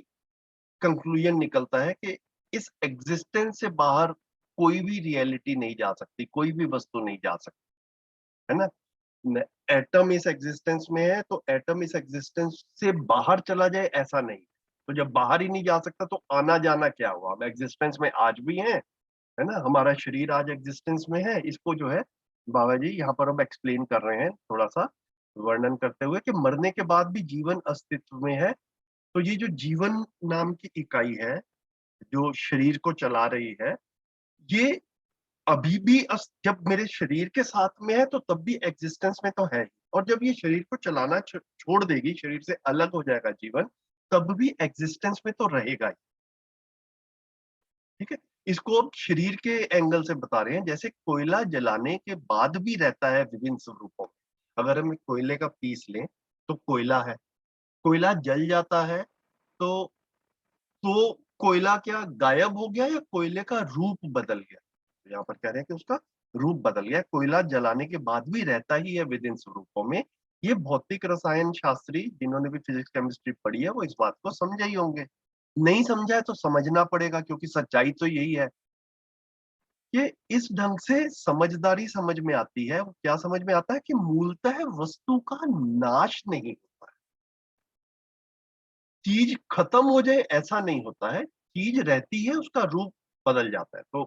कंक्लूजन निकलता है कि इस एग्जिस्टेंस से बाहर कोई भी रियलिटी नहीं जा सकती, कोई भी वस्तु नहीं जा सकती, है ना। एटम इस एग्जिस्टेंस में है, तो एटम इस एग्जिस्टेंस से बाहर चला जाए ऐसा नहीं। तो जब बाहर ही नहीं जा सकता तो आना जाना क्या हुआ। हम एग्जिस्टेंस में आज भी हैं, है ना। हमारा शरीर आज एग्जिस्टेंस में है। इसको जो है बाबा जी यहाँ पर अब एक्सप्लेन कर रहे हैं, थोड़ा सा वर्णन करते हुए कि मरने के बाद भी जीवन अस्तित्व में है। तो ये जो जीवन नाम की इकाई है जो शरीर को चला रही है, ये अभी भी जब मेरे शरीर के साथ में है तो तब भी एग्जिस्टेंस में तो है ही, और जब ये शरीर को चलाना छोड़ देगी, शरीर से अलग हो जाएगा जीवन, तब भी एग्जिस्टेंस में तो रहेगा ही। ठीक है। इसको अब शरीर के एंगल से बता रहे हैं। जैसे कोयला जलाने के बाद भी रहता है विभिन्न स्वरूपों में। अगर हम कोयले का पीस लें तो कोयला है, कोयला जल जाता है तो कोयला क्या गायब हो गया या कोयले का रूप बदल गया? तो यहाँ पर कह रहे हैं कि उसका रूप बदल गया। कोयला जलाने के बाद भी रहता ही है विभिन्न स्वरूपों में। ये भौतिक रसायन शास्त्री जिन्होंने भी फिजिक्स केमिस्ट्री पढ़ी है वो इस बात को समझे ही होंगे। नहीं समझा है तो समझना पड़ेगा, क्योंकि सच्चाई तो यही है कि इस ढंग से समझदारी समझ में आती है। वो क्या समझ में आता है कि मूलतः वस्तु का नाश नहीं होता है। चीज खत्म हो जाए ऐसा नहीं होता है, चीज रहती है, उसका रूप बदल जाता है। तो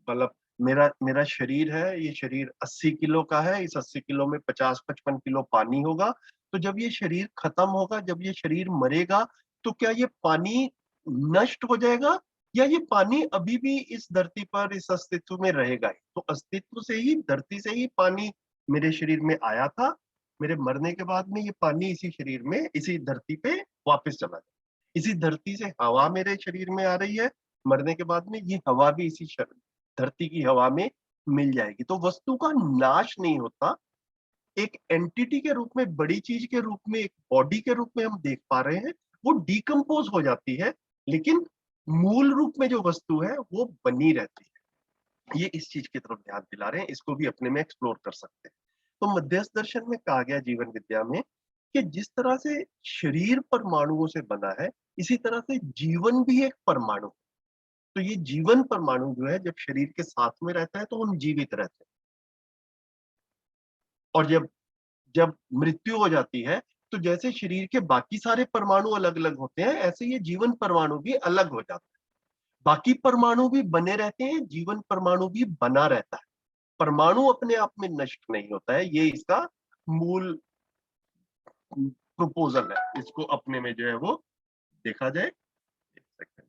मतलब मेरा मेरा शरीर है, ये शरीर 80 किलो का है, इस 80 किलो में 50-55 किलो पानी होगा। तो जब ये शरीर खत्म होगा, जब ये शरीर मरेगा, तो क्या ये पानी नष्ट हो जाएगा या ये पानी अभी भी इस धरती पर, इस अस्तित्व में रहेगा ही? तो अस्तित्व से ही, धरती से ही पानी मेरे शरीर में आया था। मेरे मरने के बाद में ये पानी इसी शरीर में, इसी धरती पे वापस चला जाए। इसी धरती से हवा मेरे शरीर में आ रही है, मरने के बाद में ये हवा भी इसी धरती की हवा में मिल जाएगी। तो वस्तु का नाश नहीं होता। एक एंटिटी के रूप में, बड़ी चीज के रूप में, एक बॉडी के रूप में हम देख पा रहे हैं, वो डिकम्पोज हो जाती है, लेकिन मूल रूप में जो वस्तु है वो बनी रहती है। ये इस चीज की तरफ ध्यान दिला रहे हैं, इसको भी अपने में एक्सप्लोर कर सकते हैं। तो मध्यस्थ दर्शन में कहा गया जीवन विद्या में कि जिस तरह से शरीर परमाणुओं से बना है, इसी तरह से जीवन भी एक परमाणु। तो ये जीवन परमाणु जो है, जब शरीर के साथ में रहता है तो हम जीवित रहते हैं, और जब जब मृत्यु हो जाती है तो जैसे शरीर के बाकी सारे परमाणु अलग अलग होते हैं, ऐसे ये जीवन परमाणु भी अलग हो जाता है। बाकी परमाणु भी बने रहते हैं, जीवन परमाणु भी बना रहता है। परमाणु अपने आप में नष्ट नहीं होता है, ये इसका मूल प्रोपोजल है। इसको अपने में जो है वो देखा जाए। एक सेकंड,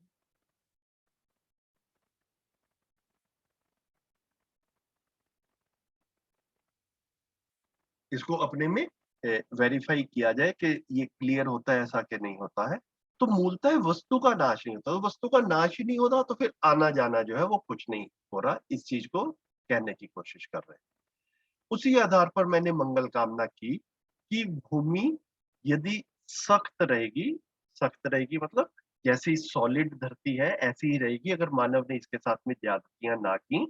इसको अपने में वेरीफाई किया जाए कि ये क्लियर होता है ऐसा कि नहीं होता है। तो मूलतः वस्तु का नाश नहीं होता। तो वस्तु का नाश ही नहीं होता तो फिर आना जाना जो है वो कुछ नहीं हो रहा। इस चीज को कहने की कोशिश कर रहे हैं। उसी आधार पर मैंने मंगल कामना की कि भूमि यदि सख्त रहेगी, सख्त रहेगी मतलब जैसी सॉलिड धरती है ऐसी ही रहेगी अगर मानव ने इसके साथ में ज्यादतियां ना की,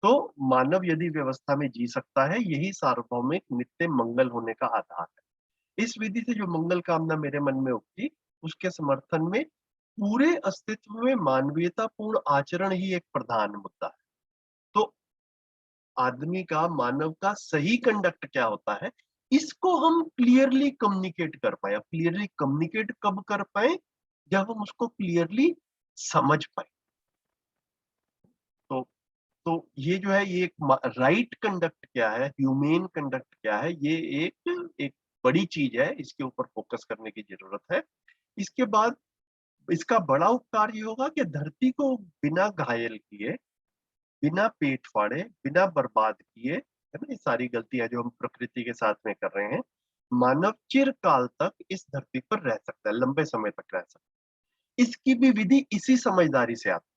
तो मानव यदि व्यवस्था में जी सकता है। यही सार्वभौमिक नित्य मंगल होने का आधार है। इस विधि से जो मंगल कामना मेरे मन में उगती, उसके समर्थन में पूरे अस्तित्व में मानवीयतापूर्ण आचरण ही एक प्रधान मुद्दा है। तो आदमी का, मानव का सही कंडक्ट क्या होता है, इसको हम क्लियरली कम्युनिकेट कर पाए। अब क्लियरली कम्युनिकेट कब कर पाए? जब हम उसको क्लियरली समझ पाए। तो ये जो है, ये एक राइट कंडक्ट क्या है, ह्यूमेन कंडक्ट क्या है, ये एक एक बड़ी चीज है। इसके ऊपर फोकस करने की जरूरत है। इसके बाद इसका बड़ा उपकार ये होगा कि धरती को बिना घायल किए, बिना पेट फाड़े, बिना बर्बाद किए, है ना, ये सारी गलतियां जो हम प्रकृति के साथ में कर रहे हैं, मानव चिरकाल तक इस धरती पर रह सकता है, लंबे समय तक रह सकता है। इसकी भी विधि इसी समझदारी से आती है।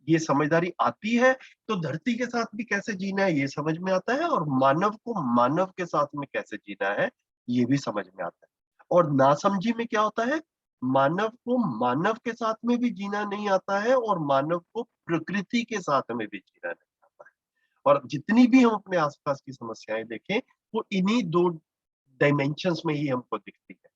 ये समझदारी आती है तो धरती के साथ भी कैसे जीना है ये समझ में आता है, और मानव को मानव के साथ में कैसे जीना है ये भी समझ में आता है। और नासमझी में क्या होता है, मानव को मानव के साथ में भी जीना नहीं आता है और मानव को प्रकृति के साथ में भी जीना नहीं आता है। और जितनी भी हम अपने आसपास की समस्याएं देखें, वो इन्हीं दो डायमेंशंस में ही हमको दिखती है।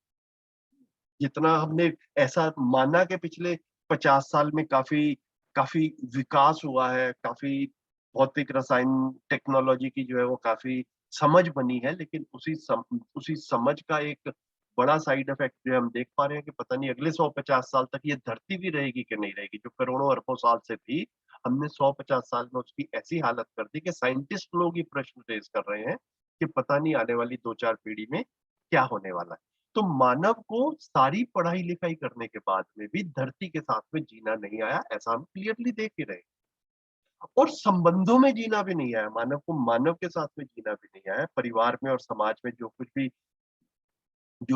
जितना हमने ऐसा माना कि पिछले 50 साल में काफी काफी विकास हुआ है, काफी भौतिक रसायन टेक्नोलॉजी की जो है वो काफी समझ बनी है, लेकिन उसी समझ का एक बड़ा साइड इफेक्ट जो है हम देख पा रहे हैं कि पता नहीं अगले 150 साल तक ये धरती भी रहेगी कि नहीं रहेगी। जो करोड़ों अरबों साल से थी, हमने 150 साल में उसकी ऐसी हालत कर दी कि साइंटिस्ट लोग ये प्रश्न रेज कर रहे हैं कि पता नहीं आने वाली 2-4 पीढ़ी में क्या होने वाला है। तो मानव को सारी पढ़ाई लिखाई करने के बाद में भी धरती के साथ में जीना नहीं आया, ऐसा हम क्लियरली देख ही रहे हैं। और संबंधों में जीना भी नहीं आया, मानव को मानव के साथ में जीना भी नहीं आया। परिवार में और समाज में जो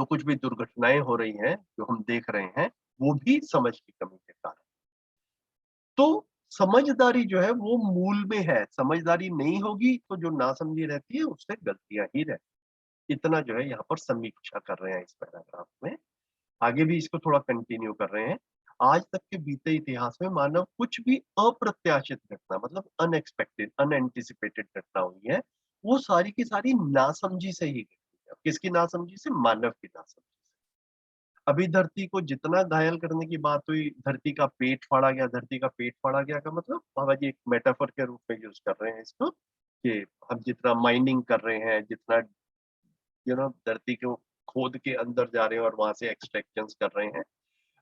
कुछ भी दुर्घटनाएं हो रही हैं, जो हम देख रहे हैं, वो भी समझ की कमी के कारण। तो समझदारी जो है वो मूल में है, समझदारी नहीं होगी तो जो नासमझी रहती है उससे गलतियां ही रहती। इतना जो है यहाँ पर समीक्षा कर रहे हैं इस पैराग्राफ में। आगे भी इसको थोड़ा कंटिन्यू कर रहे हैं। आज तक के बीते इतिहास में मानव कुछ भी अप्रत्याशित घटना मतलब अनएक्सपेक्टेड अनएंटिसिपेटेड घटना हुई है, वो सारी की सारी नासमझी से ही घटी है। किसकी नासमझी से? मानव की नासमझी से। अभी धरती को जितना घायल करने की बात हुई, धरती का पेट फाड़ा गया। धरती का पेट फाड़ा गया का मतलब बाबा जी एक मेटाफर के रूप में यूज कर रहे हैं इसको, कि हम जितना माइनिंग कर रहे हैं, जितना धरती को खोद के अंदर जा रहे हैं और वहां से एक्सट्रैक्शंस कर रहे हैं,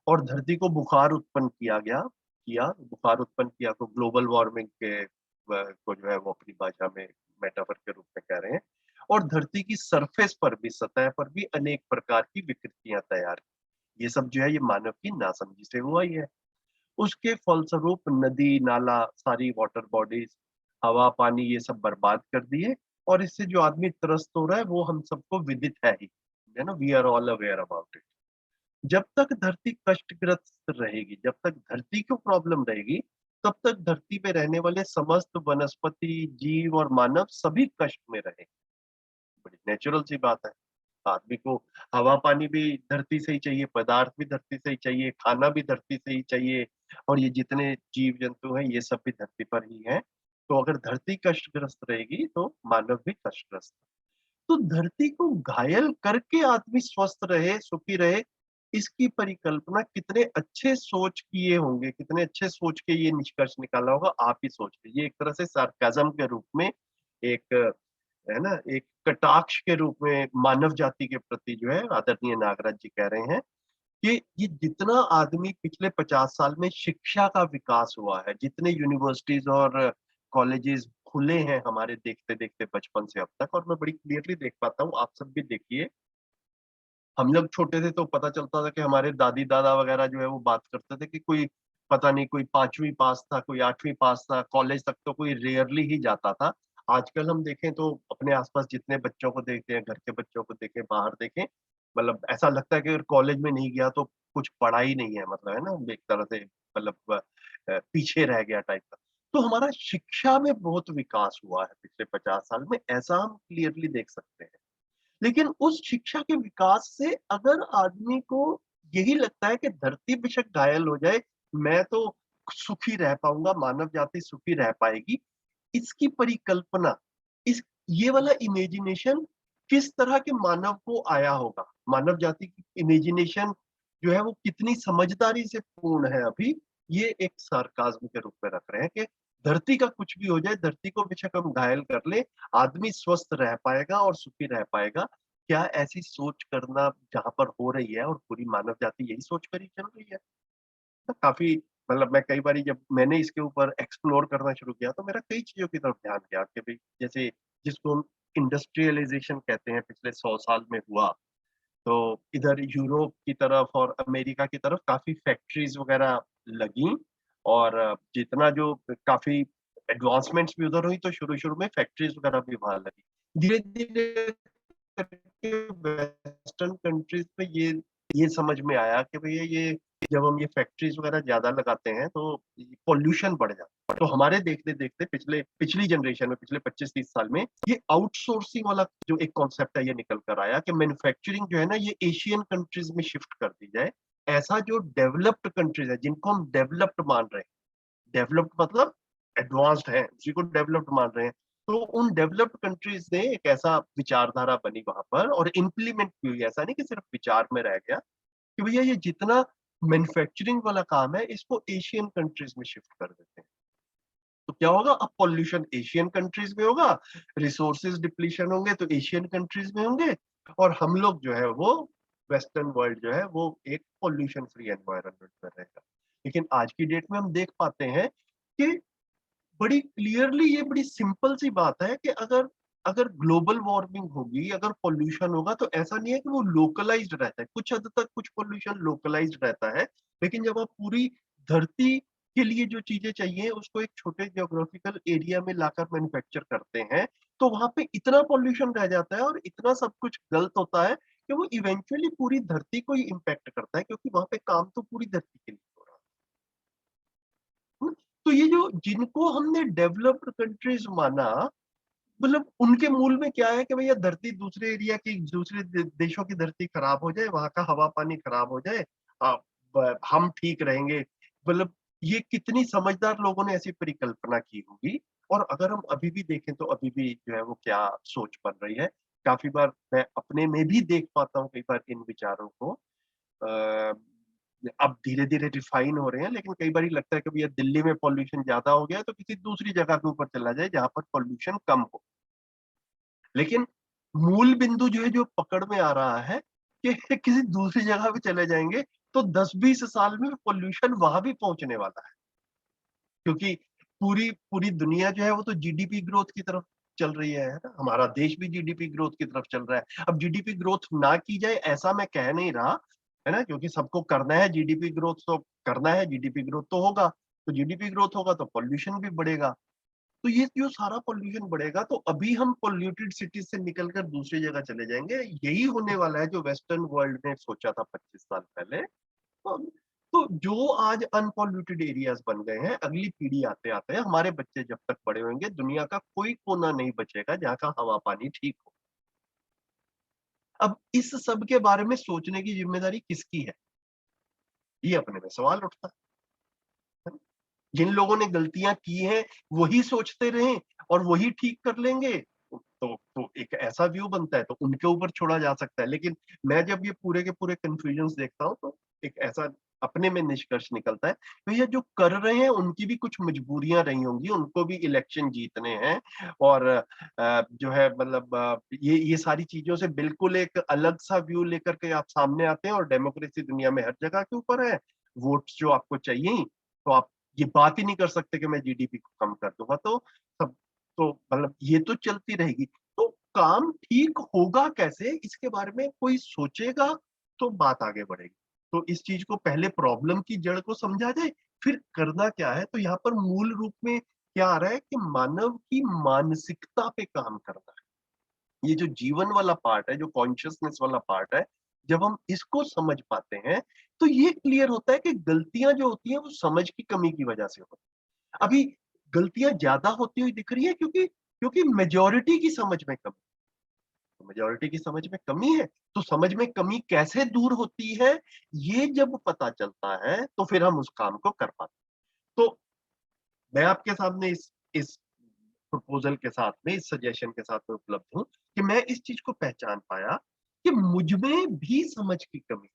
और धरती को बुखार उत्पन्न किया बुखार उत्पन्न किया, तो ग्लोबल वार्मिंग के को जो है वो अपनी भाषा में मेटाफर के रूप में कह रहे हैं। और धरती की सरफेस पर भी, सतह पर भी अनेक प्रकार की विकृतियां तैयार की। ये सब जो है ये मानव की नासमझी से हुआ ही है। उसके फलस्वरूप नदी नाला, सारी वाटर बॉडीज, हवा पानी ये सब बर्बाद कर दिए। और इससे जो आदमी त्रस्त हो रहा है वो हम सबको विदित है ना, we are all aware about it. जब तक धरती कष्टग्रस्त रहेगी, जब तक धरती को प्रॉब्लम रहेगी, तब तक धरती पे रहने वाले समस्त वनस्पति जीव और मानव सभी कष्ट में रहे। बड़ी नेचुरल सी बात है। आदमी को हवा पानी भी धरती से ही चाहिए, पदार्थ भी धरती से ही चाहिए, खाना भी धरती से ही चाहिए, और ये जितने जीव जंतु हैं ये सब भी धरती पर ही हैं। तो अगर धरती कष्टग्रस्त रहेगी तो मानव भी कष्टग्रस्त। तो धरती को घायल करके आदमी स्वस्थ रहे, सुखी रहे, इसकी परिकल्पना कितने अच्छे सोच किए होंगे, कितने अच्छे सोच के ये निष्कर्ष निकाला होगा, आप ही सोच लीजिए। एक तरह से सार्काज्म के रूप में, एक है ना, एक कटाक्ष के रूप में मानव जाति के प्रति जो है आदरणीय नागराज जी कह रहे हैं कि ये जितना आदमी पिछले 50 साल में शिक्षा का विकास हुआ है, जितने यूनिवर्सिटीज और कॉलेजेस खुले हैं हमारे देखते देखते बचपन से अब तक, और मैं बड़ी क्लियरली देख पाता हूँ, आप सब भी देखिए। हम लोग छोटे थे तो पता चलता था कि हमारे दादी दादा वगैरह जो है वो बात करते थे कि कोई पता नहीं, कोई 5वीं पास था, कोई 8वीं पास था, कॉलेज तक तो कोई रेयरली ही जाता था। आजकल हम देखें तो अपने आसपास जितने बच्चों को देखते हैं, घर के बच्चों को देखें, बाहर देखें, मतलब ऐसा लगता है कि अगर कॉलेज में नहीं गया तो कुछ पढ़ा ही नहीं है, मतलब है ना, एक तरह से मतलब पीछे रह गया टाइप का। तो हमारा शिक्षा में बहुत विकास हुआ है पिछले 50 साल में, ऐसा हम क्लियरली देख सकते हैं। लेकिन उस शिक्षा के विकास से अगर आदमी को यही लगता है कि धरती बेशक घायल हो जाए, मैं तो सुखी रह पाऊंगा, मानव जाति सुखी रह पाएगी, इसकी परिकल्पना, इस ये वाला इमेजिनेशन किस तरह के मानव को आया होगा, मानव जाति की इमेजिनेशन जो है वो कितनी समझदारी से पूर्ण है अभी, ये एक सार्काज्म के रूप में रख रहे हैं कि धरती का कुछ भी हो जाए, धरती को बेशक हम घायल कर ले, आदमी स्वस्थ रह पाएगा और सुखी रह पाएगा। क्या ऐसी सोच करना जहां पर हो रही है, और पूरी मानव जाति यही सोच कर ही चल रही है? तो काफी, मतलब मैं कई बारी जब मैंने इसके ऊपर एक्सप्लोर करना शुरू किया तो मेरा कई चीजों की तरफ ध्यान गया कि भाई जैसे जिसको हम इंडस्ट्रियलाइजेशन कहते हैं पिछले 100 साल में हुआ, तो इधर यूरोप की तरफ और अमेरिका की तरफ काफी फैक्ट्रीज वगैरह लगी, और जितना जो काफी एडवांसमेंट्स भी उधर हुई, तो शुरू शुरू में फैक्ट्रीज वगैरह भी वहां लगी। धीरे धीरे करके वेस्टर्न कंट्रीज में ये समझ में आया कि भैया ये जब हम ये फैक्ट्रीज वगैरह ज्यादा लगाते हैं तो पॉल्यूशन बढ़ जाता है। तो हमारे देखते देखते पिछली जनरेशन में, पिछले 25-30 साल में ये आउटसोर्सिंग वाला जो एक कॉन्सेप्ट है ये निकल कर आया कि मैन्युफैक्चरिंग जो है ना ये एशियन कंट्रीज में शिफ्ट कर दी जाए। ऐसा जो डेवलप्ड कंट्रीज है, जिनको हम डेवलप्ड मान रहे हैं, डेवलप्ड मतलब एडवांस्ड है, उसी को डेवलप्ड मान रहे हैं, तो उन डेवलप्ड कंट्रीज ने एक ऐसा विचारधारा बनी वहां पर और इम्प्लीमेंट भी हुई। ऐसा नहीं कि सिर्फ विचार में रह गया कि भैया ये जितना मैन्युफैक्चरिंग वाला काम है इसको एशियन कंट्रीज में शिफ्ट कर देते हैं। तो क्या होगा, अब पॉल्यूशन एशियन कंट्रीज में होगा, रिसोर्सेज डिप्लीशन होंगे तो एशियन कंट्रीज में होंगे, और हम लोग जो है वो वेस्टर्न वर्ल्ड जो है वो एक पॉल्यूशन फ्री एनवायरनमेंट में रहेगा। लेकिन आज की डेट में हम देख पाते हैं कि बड़ी क्लियरली ये बड़ी सिंपल सी बात है कि अगर अगर ग्लोबल वार्मिंग होगी, अगर पॉल्यूशन होगा, तो ऐसा नहीं है कि वो लोकलाइज्ड रहता है। कुछ हद तक कुछ पॉल्यूशन लोकलाइज्ड रहता है, लेकिन जब आप पूरी धरती के लिए जो चीजें चाहिए उसको एक छोटे जियोग्राफिकल एरिया में लाकर मैन्युफैक्चर करते हैं, तो वहां पे इतना पॉल्यूशन रह जाता है और इतना सब कुछ गलत होता है कि वो इवेंचुअली पूरी धरती को ही इम्पैक्ट करता है, क्योंकि वहां पे काम तो पूरी धरती के लिए हो रहा है। तो ये जो जिनको हमने डेवलप्ड कंट्रीज माना, मतलब उनके मूल में क्या है कि भैया धरती दूसरे एरिया की, दूसरे देशों की धरती खराब हो जाए, वहां का हवा पानी खराब हो जाए, हम ठीक रहेंगे। मतलब ये कितनी समझदार लोगों ने ऐसी परिकल्पना की होगी। और अगर हम अभी भी देखें तो अभी भी जो है वो क्या सोच बन रही है। काफी बार मैं अपने में भी देख पाता हूँ कई बार इन विचारों को। अ, अब धीरे धीरे रिफाइन हो रहे हैं, लेकिन कई बार लगता है कि भैया दिल्ली में पॉल्यूशन ज्यादा हो गया है तो किसी दूसरी जगह के ऊपर चला जाए जहां पर पॉल्यूशन कम हो। लेकिन मूल बिंदु जो है, जो पकड़ में आ रहा है कि किसी दूसरी जगह पे चले जाएंगे तो 10-20 साल में पॉल्यूशन वहां भी पहुंचने वाला है। क्योंकि पूरी पूरी दुनिया जो है वो तो जीडीपी ग्रोथ की तरफ चल रही है ना। हमारा देश भी जीडीपी ग्रोथ की तरफ चल रहा है। अब जीडीपी ग्रोथ ना की जाए ऐसा मैं कह नहीं रहा, है ना, क्योंकि सबको करना है जीडीपी ग्रोथ, तो करना है, जीडीपी ग्रोथ तो होगा, तो जीडीपी ग्रोथ होगा तो पॉल्यूशन भी बढ़ेगा। तो ये जो सारा पॉल्यूशन बढ़ेगा तो अभी हम पॉल्यूटेड सिटीज से निकलकर दूसरी जगह चले जाएंगे। यही होने वाला है जो वेस्टर्न वर्ल्ड ने सोचा था 25 साल पहले। तो, तो जो आज अनपॉल्यूटेड एरियाज बन गए हैं, अगली पीढ़ी आते आते हमारे बच्चे जब तक बड़े होंगे, दुनिया का कोई कोना नहीं बचेगा जहाँ का हवा पानी ठीक हो। अब इस सब के बारे में सोचने की जिम्मेदारी किसकी है, ये अपने में सवाल उठता है। जिन लोगों ने गलतियां की हैं वही सोचते रहें और वही ठीक कर लेंगे, तो एक ऐसा व्यू बनता है, तो उनके ऊपर छोड़ा जा सकता है। लेकिन मैं जब ये पूरे के पूरे कंफ्यूजन देखता हूँ तो एक ऐसा अपने में निष्कर्ष निकलता है, भैया जो कर रहे हैं उनकी भी कुछ मजबूरियां रही होंगी, उनको भी इलेक्शन जीतने हैं। और जो है मतलब ये सारी चीजों से बिल्कुल एक अलग सा व्यू लेकर के आप सामने आते हैं। और डेमोक्रेसी दुनिया में हर जगह के ऊपर है, वोट्स जो आपको चाहिए, तो आप ये बात ही नहीं कर सकते कि मैं जीडीपी को कम कर दूंगा। तो सब, तो मतलब ये तो चलती रहेगी। तो काम ठीक होगा कैसे, इसके बारे में कोई सोचेगा तो बात आगे बढ़ेगी। तो इस चीज को पहले प्रॉब्लम की जड़ को समझा जाए, फिर करना क्या है। तो यहाँ पर मूल रूप में क्या आ रहा है कि मानव की मानसिकता पे काम करना है। ये जो जीवन वाला पार्ट है, जो कॉन्शियसनेस वाला पार्ट है, जब हम इसको समझ पाते हैं तो ये क्लियर होता है कि गलतियां जो होती हैं वो समझ की कमी की वजह से होती है। अभी गलतियां ज्यादा होती हुई दिख रही है क्योंकि क्योंकि मेजोरिटी की समझ में कमी, तो मेजोरिटी की समझ में कमी है। तो समझ में कमी कैसे दूर होती है, ये जब पता चलता है तो फिर हम उस काम को कर पाते हैं। तो मैं आपके सामने इस प्रपोजल के साथ में, इस सजेशन के साथ में उपलब्ध हूँ कि मैं इस चीज को पहचान पाया कि मुझ में भी समझ की कमी।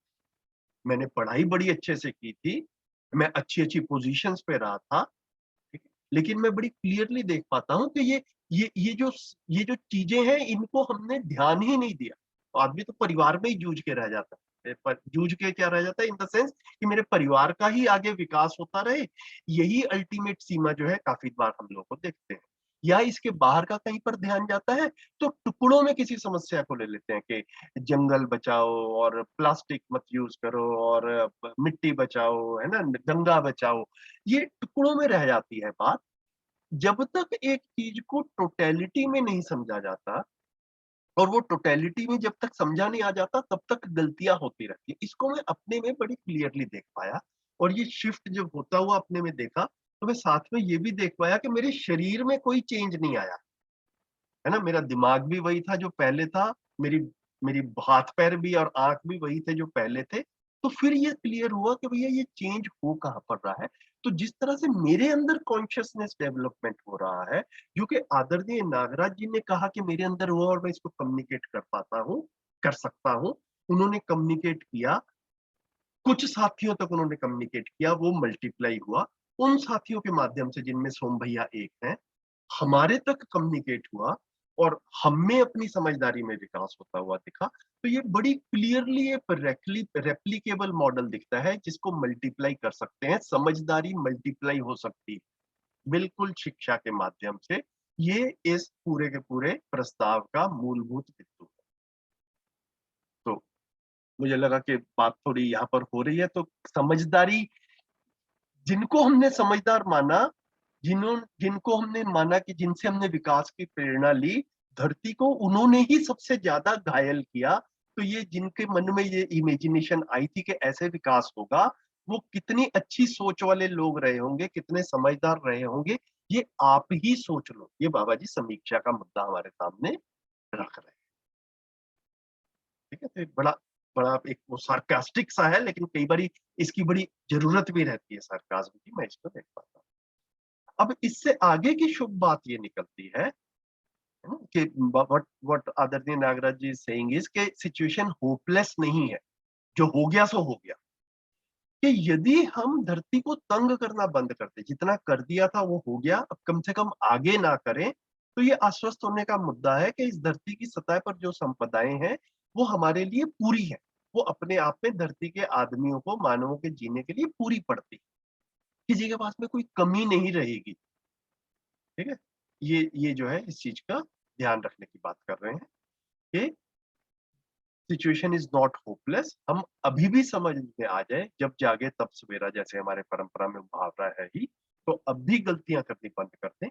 मैंने पढ़ाई बड़ी अच्छे से की थी, मैं अच्छी अच्छी पोजीशंस पे रहा था, ठीक है? लेकिन मैं बड़ी क्लियरली देख पाता हूँ कि ये जो चीजें हैं इनको हमने ध्यान ही नहीं दिया। तो आदमी तो परिवार में ही जूझ के रह जाता है। पर जूझ के क्या रह जाता है, इन द सेंस कि मेरे परिवार का ही आगे विकास होता रहे। यही अल्टीमेट सीमा जो है काफी बार हम लोग को देखते हैं। या इसके बाहर का कहीं पर ध्यान जाता है तो टुकड़ों में किसी समस्या को ले लेते हैं कि जंगल बचाओ और प्लास्टिक मत यूज करो और मिट्टी बचाओ, है ना, गंगा बचाओ। ये टुकड़ों में रह जाती है बात। जब तक एक चीज को टोटेलिटी में नहीं समझा जाता, और वो टोटेलिटी में जब तक समझा नहीं आ जाता, तब तक गलतियां होती रहती है। इसको मैं अपने में बड़ी क्लियरली देख पाया। और ये शिफ्ट जब होता हुआ अपने में देखा, तो मैं साथ में ये भी देख पाया कि मेरे शरीर में कोई चेंज नहीं आया, है ना। मेरा दिमाग भी वही था जो पहले था, मेरी मेरी हाथ पैर भी और आंख भी वही थे जो पहले थे। तो फिर ये क्लियर हुआ कि भैया ये चेंज हो कहाँ पर रहा है। तो जिस तरह से मेरे अंदर कॉन्शियसनेस डेवलपमेंट हो रहा है, जो कि आदरणीय नागराज जी ने कहा कि मेरे अंदर हुआ और मैं इसको कम्युनिकेट कर पाता हूँ, कर सकता हूँ, उन्होंने कम्युनिकेट किया। कुछ साथियों तक उन्होंने कम्युनिकेट किया, वो मल्टीप्लाई हुआ। उन साथियों के माध्यम से जिनमें सोम भैया एक हैं, हमारे तक कम्युनिकेट हुआ और हम में अपनी समझदारी में विकास होता हुआ दिखा। तो ये बड़ी क्लियरली एक रेप्लीकेबल मॉडल दिखता है जिसको मल्टीप्लाई कर सकते हैं। समझदारी मल्टीप्लाई हो सकती है बिल्कुल शिक्षा के माध्यम से। ये इस पूरे के पूरे प्रस्ताव का मूलभूत बिंदु है। तो मुझे लगा कि बात थोड़ी यहाँ पर हो रही है, तो समझदारी, जिनको हमने समझदार माना, जिनको हमने माना कि जिनसे हमने विकास की प्रेरणा ली, धरती को उन्होंने ही सबसे ज्यादा घायल किया। तो ये जिनके मन में ये इमेजिनेशन आई थी कि ऐसे विकास होगा, वो कितनी अच्छी सोच वाले लोग रहे होंगे, कितने समझदार रहे होंगे, ये आप ही सोच लो। ये बाबा जी समीक्षा का मुद्दा हमारे सामने रख रहे हैं। ठीक है, तो एक बड़ा बड़ा एक वो सार्कास्टिक सा है, लेकिन कई बार इसकी बड़ी जरूरत भी रहती है सार्कास्म की, मैं इसको देख पाता हूँ। अब इससे आगे की शुभ बात ये निकलती है कि व्हाट आदरणीय नागराज जी सेइंग इज के सिचुएशन होपलेस नहीं है, जो हो गया सो हो गया। कि यदि हम धरती को तंग करना बंद करते, जितना कर दिया था वो हो गया, अब कम से कम आगे ना करें, तो ये आश्वस्त होने का मुद्दा है कि इस धरती की सतह पर जो संपदाएं हैं वो हमारे लिए पूरी है। वो अपने आप में धरती के आदमियों को, मानवों के जीने के लिए पूरी पड़ती, किसी के पास में कोई कमी नहीं रहेगी। ठीक है, ये जो है इस चीज का ध्यान रखने की बात कर रहे हैं कि सिचुएशन इज नॉट होपलेस। हम अभी भी समझ में आ जाए, जब जागे तब सवेरा, जैसे हमारे परंपरा में मुहावरा है ही, तो अब भी गलतियां करनी बंद कर दें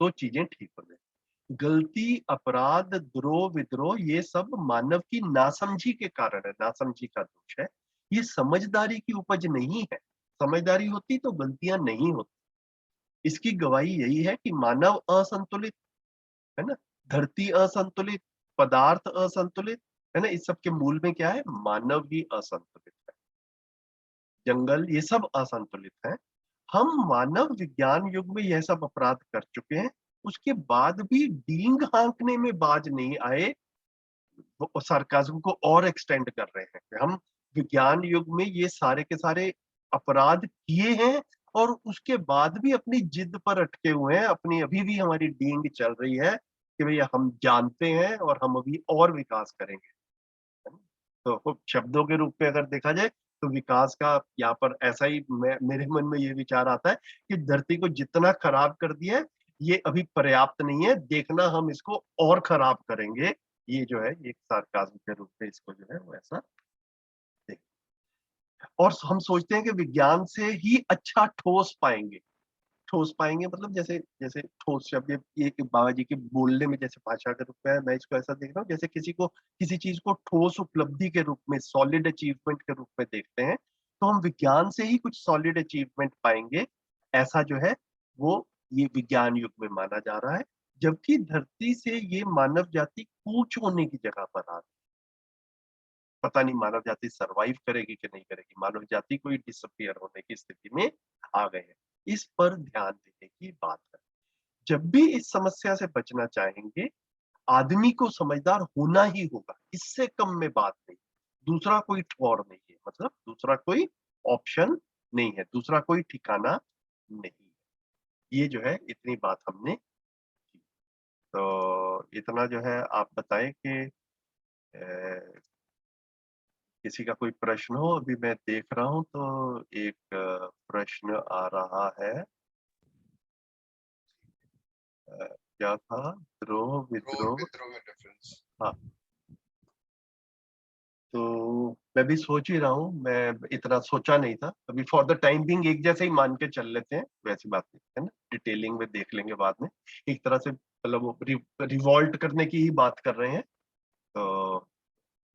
तो चीजें ठीक हो जाए। गलती, अपराध, द्रोह, विद्रोह, ये सब मानव की नासमझी के कारण है, नासमझी का दोष है। ये समझदारी की उपज नहीं है। समझदारी होती तो गलतियां नहीं होती। इसकी गवाही यही है कि मानव असंतुलित है ना, धरती असंतुलित, पदार्थ असंतुलित है ना, इस सब के मूल में क्या है, मानव ही असंतुलित है। जंगल, ये सब असंतुलित है। हम मानव विज्ञान युग में यह सब अपराध कर चुके हैं, उसके बाद भी डींग हाँकने में बाज नहीं आए, वो सार्काज्म को और एक्सटेंड कर रहे हैं। हम विज्ञान युग में ये सारे के सारे अपराध किए हैं और उसके बाद भी अपनी जिद पर अटके हुए हैं, अपनी अभी भी हमारी डींग चल रही है कि भैया हम जानते हैं और हम अभी और विकास करेंगे। तो शब्दों के रूप में अगर देखा जाए तो विकास का यहाँ पर ऐसा ही मेरे मन में ये विचार आता है कि धरती को जितना खराब कर दिया है ये अभी पर्याप्त नहीं है, देखना हम इसको और खराब करेंगे। ये जो है ये सार्काज्म के रूप में इसको जो है वो ऐसा देख, और हम सोचते हैं कि विज्ञान से ही अच्छा ठोस पाएंगे। ठोस पाएंगे मतलब जैसे जैसे ठोस शब्द ये बाबा जी के बोलने में जैसे भाषा के रूप में है, मैं इसको ऐसा देख रहा हूँ जैसे किसी को किसी चीज को ठोस उपलब्धि के रूप में, सॉलिड अचीवमेंट के रूप में देखते हैं, तो हम विज्ञान से ही कुछ सॉलिड अचीवमेंट पाएंगे, ऐसा जो है वो ये विज्ञान युग में माना जा रहा है। जबकि धरती से ये मानव जाति कूच होने की जगह पर आ रही, पता नहीं मानव जाति सरवाइव करेगी कि नहीं करेगी, मानव जाति को ही डिसअपियर होने की स्थिति में आ गए हैं। इस पर ध्यान देने की बात है। जब भी इस समस्या से बचना चाहेंगे, आदमी को समझदार होना ही होगा, इससे कम में बात नहीं। दूसरा कोई ठौर नहीं है, मतलब दूसरा कोई ऑप्शन नहीं है, दूसरा कोई ठिकाना नहीं है। ये जो है इतनी बात हमने की। तो इतना जो है आप बताएं कि किसी का कोई प्रश्न हो। अभी मैं देख रहा हूं तो एक प्रश्न आ रहा है, क्या था, द्रोह विद्रोह। में डिफरेंस। हाँ, तो मैं भी सोच ही रहा हूँ, मैं इतना सोचा नहीं था अभी। फॉर द टाइम बिंग एक जैसे ही मान के चल लेते हैं, वैसी बात नहीं है ना, डिटेलिंग में देख लेंगे बाद में। एक तरह से मतलब वो रिवॉल्ट करने की ही बात कर रहे हैं। तो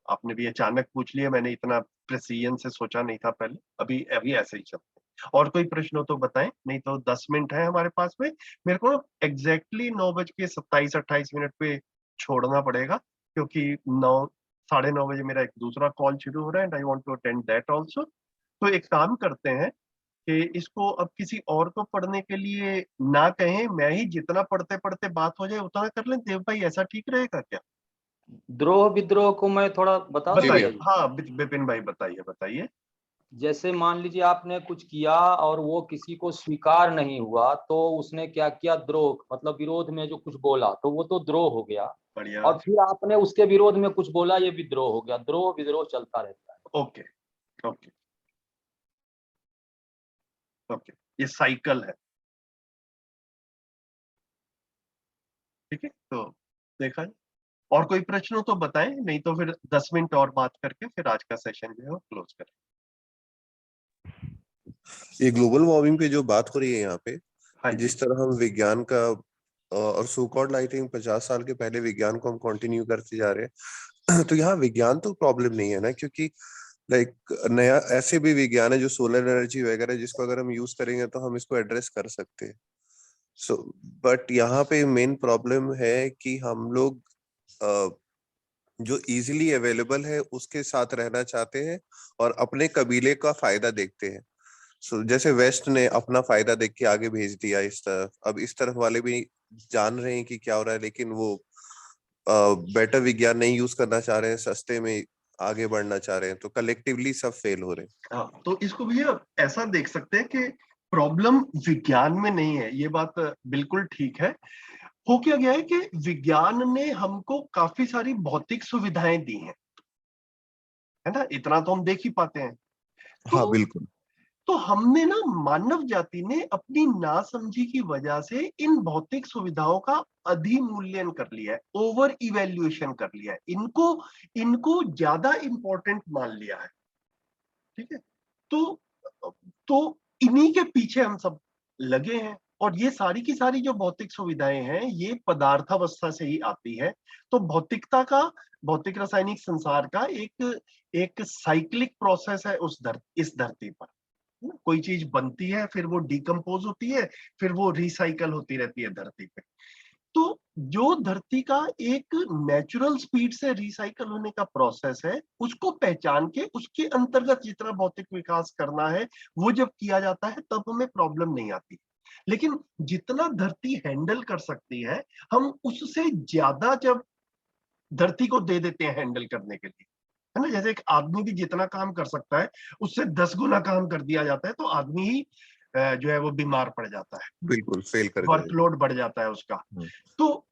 आपने भी अचानक पूछ लिया, मैंने इतना प्रेसिजन से सोचा नहीं था पहले। अभी अभी ऐसे ही चलते हैं। और कोई प्रश्न हो तो बताएं, नहीं तो 10 मिनट है हमारे पास में। मेरे को एग्जैक्टली 9:27-28 पे छोड़ना पड़ेगा, क्योंकि 9, 9:30 बजे मेरा एक दूसरा कॉल शुरू हो रहा है and I want to attend that also. तो एक काम करते हैं कि इसको अब किसी और को पढ़ने के लिए ना कहें, मैं ही जितना पढ़ते पढ़ते बात हो जाए उतना कर लें। देव भाई, ऐसा ठीक रहेगा क्या? द्रोह विद्रोह को मैं थोड़ा बता दूं बताइए। भैया? हाँ विपिन भाई बताइए बताइए। जैसे मान लीजिए आपने कुछ किया और वो किसी को स्वीकार नहीं हुआ, तो उसने क्या किया, द्रोह मतलब विरोध में जो कुछ बोला, तो वो तो द्रोह हो गया। बढ़िया। और फिर आपने उसके विरोध में कुछ बोला, ये विद्रोह हो गया। द्रोह विद्रोह चलता रहता है। ओके ओके ओके, ये साइकिल है। ठीक है, तो देखा जाए। और कोई प्रश्न हो तो बताएं, नहीं तो फिर 10 मिनट और बात करके फिर आज का सेशन जो है वो क्लोज करें। ये ग्लोबल वार्मिंग पे जो बात हो रही है यहाँ पे, हाँ कि जी। जिस तरह हम विज्ञान का और सो कॉल्ड आई थिंक 50 साल के पहले विज्ञान को हम कंटिन्यू करते जा रहे हैं तो यहाँ विज्ञान तो प्रॉब्लम नहीं है ना, क्योंकि नया ऐसे भी विज्ञान है जो सोलर एनर्जी वगैरह, जिसको अगर हम यूज करेंगे तो हम इसको एड्रेस कर सकते हैं। सो बट यहाँ पे मेन प्रॉब्लम है कि हम लोग जो इजीली अवेलेबल है उसके साथ रहना चाहते हैं और अपने कबीले का फायदा देखते हैं। सो जैसे वेस्ट ने अपना फायदा देख के आगे भेज दिया इस तरफ, अब इस तरफ वाले भी जान रहे हैं कि क्या हो रहा है, लेकिन वो बेटर विज्ञान नहीं यूज करना चाह रहे हैं, सस्ते में आगे बढ़ना चाह रहे हैं, तो कलेक्टिवली सब फेल हो रहे हैं। हाँ, तो इसको भैया ऐसा देख सकते हैं कि प्रॉब्लम विज्ञान में नहीं है, ये बात बिल्कुल ठीक है। हो क्या गया है कि विज्ञान ने हमको काफी सारी भौतिक सुविधाएं दी हैं, है ना, इतना तो हम देख ही पाते हैं। हाँ तो बिल्कुल। तो हमने ना, मानव जाति ने अपनी नासमझी की वजह से इन भौतिक सुविधाओं का अधिमूल्यन कर लिया है, ओवर इवैल्यूएशन कर लिया है, इनको इनको ज्यादा इंपॉर्टेंट मान लिया है। ठीक है, तो इन्हीं के पीछे हम सब लगे हैं, और ये सारी की सारी जो भौतिक सुविधाएं हैं ये पदार्थावस्था से ही आती है। तो भौतिकता का, भौतिक रासायनिक संसार का एक एक साइक्लिक प्रोसेस है इस धरती पर। कोई चीज बनती है, फिर वो डिकम्पोज होती है, फिर वो रिसाइकल होती रहती है धरती पे। तो जो धरती का एक नेचुरल स्पीड से रिसाइकल होने का प्रोसेस है, उसको पहचान के उसके अंतर्गत जितना भौतिक विकास करना है वो जब किया जाता है तब हमें प्रॉब्लम नहीं आती। लेकिन जितना धरती हैंडल कर सकती है, हम उससे ज्यादा जब धरती को दे देते हैं हैंडल करने के लिए, है ना, जैसे एक आदमी भी जितना काम कर सकता है उससे 10 गुना काम कर दिया जाता है, तो आदमी ही जो है वो बीमार पड़ जाता है, बिल्कुल फेल कर जाएगा। वर्कलोड बढ़ जाता है उसका। तो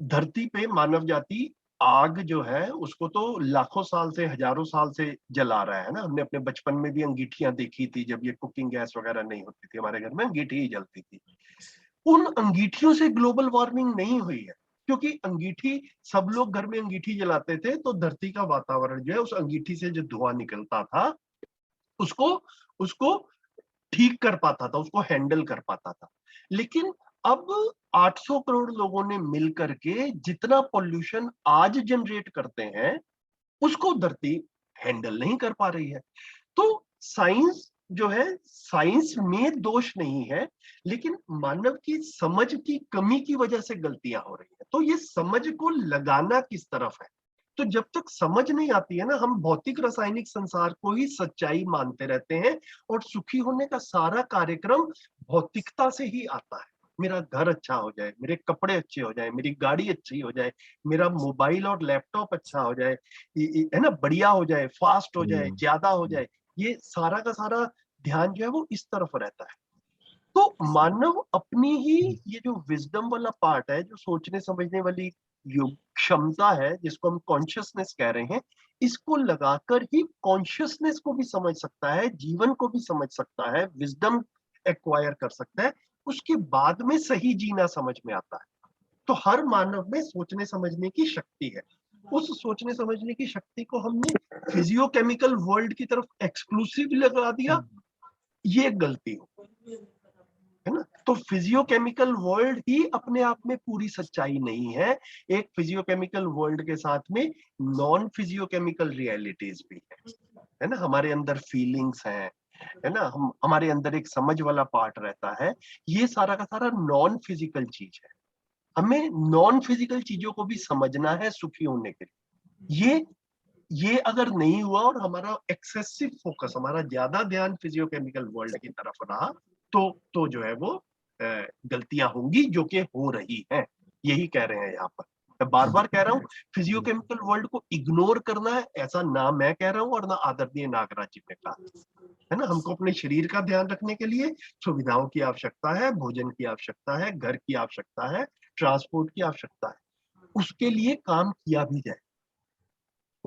धरती पे मानव जाति आग जो है उसको तो लाखों साल से, हजारों साल से जला रहा है ना। हमने अपने बचपन में भी अंगीठियां देखी थी, जब ये कुकिंग गैस वगैरह नहीं होती थी, हमारे घर में अंगीठी ही जलती थी। उन अंगीठियों से ग्लोबल वार्मिंग नहीं हुई है, क्योंकि अंगीठी, सब लोग घर में अंगीठी जलाते थे, तो धरती का वातावरण जो है उस अंगीठी से जो धुआं निकलता था उसको उसको ठीक कर पाता था, उसको हैंडल कर पाता था। लेकिन अब 800 करोड़ लोगों ने मिल करके जितना पोल्यूशन आज जनरेट करते हैं उसको धरती हैंडल नहीं कर पा रही है। तो साइंस जो है, साइंस में दोष नहीं है, लेकिन मानव की समझ की कमी की वजह से गलतियां हो रही है। तो ये समझ को लगाना किस तरफ है, तो जब तक समझ नहीं आती है ना, हम भौतिक रासायनिक संसार को ही सच्चाई मानते रहते हैं, और सुखी होने का सारा कार्यक्रम भौतिकता से ही आता है। मेरा घर अच्छा हो जाए, मेरे कपड़े अच्छे हो जाए, मेरी गाड़ी अच्छी हो जाए, मेरा मोबाइल और लैपटॉप अच्छा हो जाए, है ना, बढ़िया हो जाए, फास्ट हो जाए, ज्यादा हो जाए, ये सारा का सारा ध्यान जो है वो इस तरफ रहता है। तो मानव अपनी ही ये जो विजडम वाला पार्ट है, जो सोचने समझने वाली जो क्षमता है जिसको हम कॉन्शियसनेस कह रहे हैं, इसको लगाकर ही कॉन्शियसनेस को भी समझ सकता है, जीवन को भी समझ सकता है, विजडम एक्वायर कर सकता है। उसके बाद में सही जीना समझ में आता है। तो हर मानव में सोचने समझने की शक्ति है। उस सोचने समझने की शक्ति को हमने फिजियोकेमिकल वर्ल्ड की तरफ एक्सक्लूसिव लगा दिया, ये गलती हो, है ना। तो फिजियोकेमिकल वर्ल्ड ही अपने आप में पूरी सच्चाई नहीं है। एक फिजियोकेमिकल वर्ल्ड के साथ में नॉन फिजियोकेमिकल रियलिटीज भी है ना। हमारे अंदर फीलिंग्स हैं, है ना, हमारे अंदर एक समझ वाला पार्ट रहता है। ये सारा का सारा नॉन फिजिकल चीज है। हमें नॉन फिजिकल चीजों को भी समझना है सुखी होने के लिए। ये अगर नहीं हुआ और हमारा एक्सेसिव फोकस, हमारा ज्यादा ध्यान फिजियोकेमिकल वर्ल्ड की तरफ रहा, तो जो है वो गलतियां होंगी, जो कि हो रही हैं। यही कह रहे हैं यहाँ पर। मैं बार बार कह रहा हूँ, फिजियोकेमिकल वर्ल्ड को इग्नोर करना है ऐसा ना मैं कह रहा हूँ और ना आदरणीय नागराज जी ने कहा, है ना। हमको अपने शरीर का ध्यान रखने के लिए सुविधाओं की आवश्यकता है, भोजन की आवश्यकता है, घर की आवश्यकता है, ट्रांसपोर्ट की आवश्यकता है, उसके लिए काम किया भी जाए।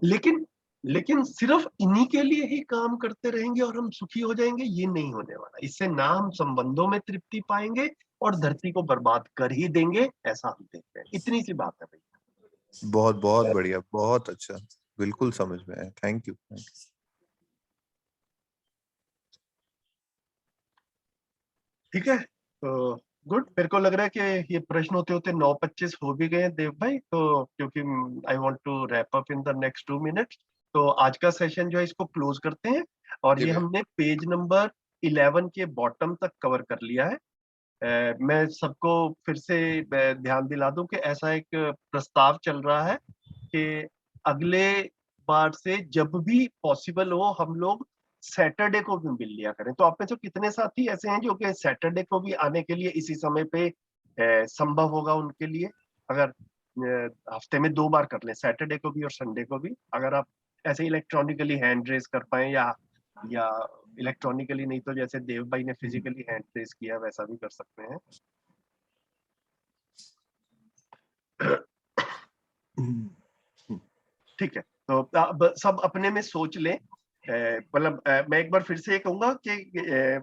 लेकिन लेकिन सिर्फ इन्हीं के लिए ही काम करते रहेंगे और हम सुखी हो जाएंगे, ये नहीं होने वाला। इससे ना हम संबंधों में तृप्ति पाएंगे और धरती को बर्बाद कर ही देंगे, ऐसा हम देखते हैं। इतनी सी बात है भैया। बहुत बहुत बढ़िया, बहुत अच्छा, बिल्कुल समझ में आया। Thank you. ठीक है, तो गुड। मेरे को लग रहा है कि ये प्रश्न होते होते 9:25 हो भी गए देव भाई, तो क्योंकि I want to wrap up in the next 2 minutes. तो आज का सेशन जो है इसको क्लोज करते हैं, और जी ये भैया। हमने पेज नंबर 11 के बॉटम तक कवर कर लिया है। मैं सबको फिर से ध्यान दिला दूं कि ऐसा एक प्रस्ताव चल रहा है कि अगले बार से जब भी पॉसिबल हो हम लोग सैटरडे को भी मिल लिया करें। तो आप में से कितने साथी ऐसे हैं जो कि सैटरडे को भी आने के लिए इसी समय पे संभव होगा उनके लिए? अगर हफ्ते में 2 बार कर लें, सैटरडे को भी और संडे को भी, अगर आप ऐसे इलेक्ट्रॉनिकली हैंड रेज कर पाए, या इलेक्ट्रॉनिकली नहीं तो जैसे देव भाई ने फिजिकली हैंड रेज किया वैसा भी कर सकते हैं। ठीक है, तो अब सब अपने में सोच लें। मतलब मैं एक बार फिर से ये कहूंगा कि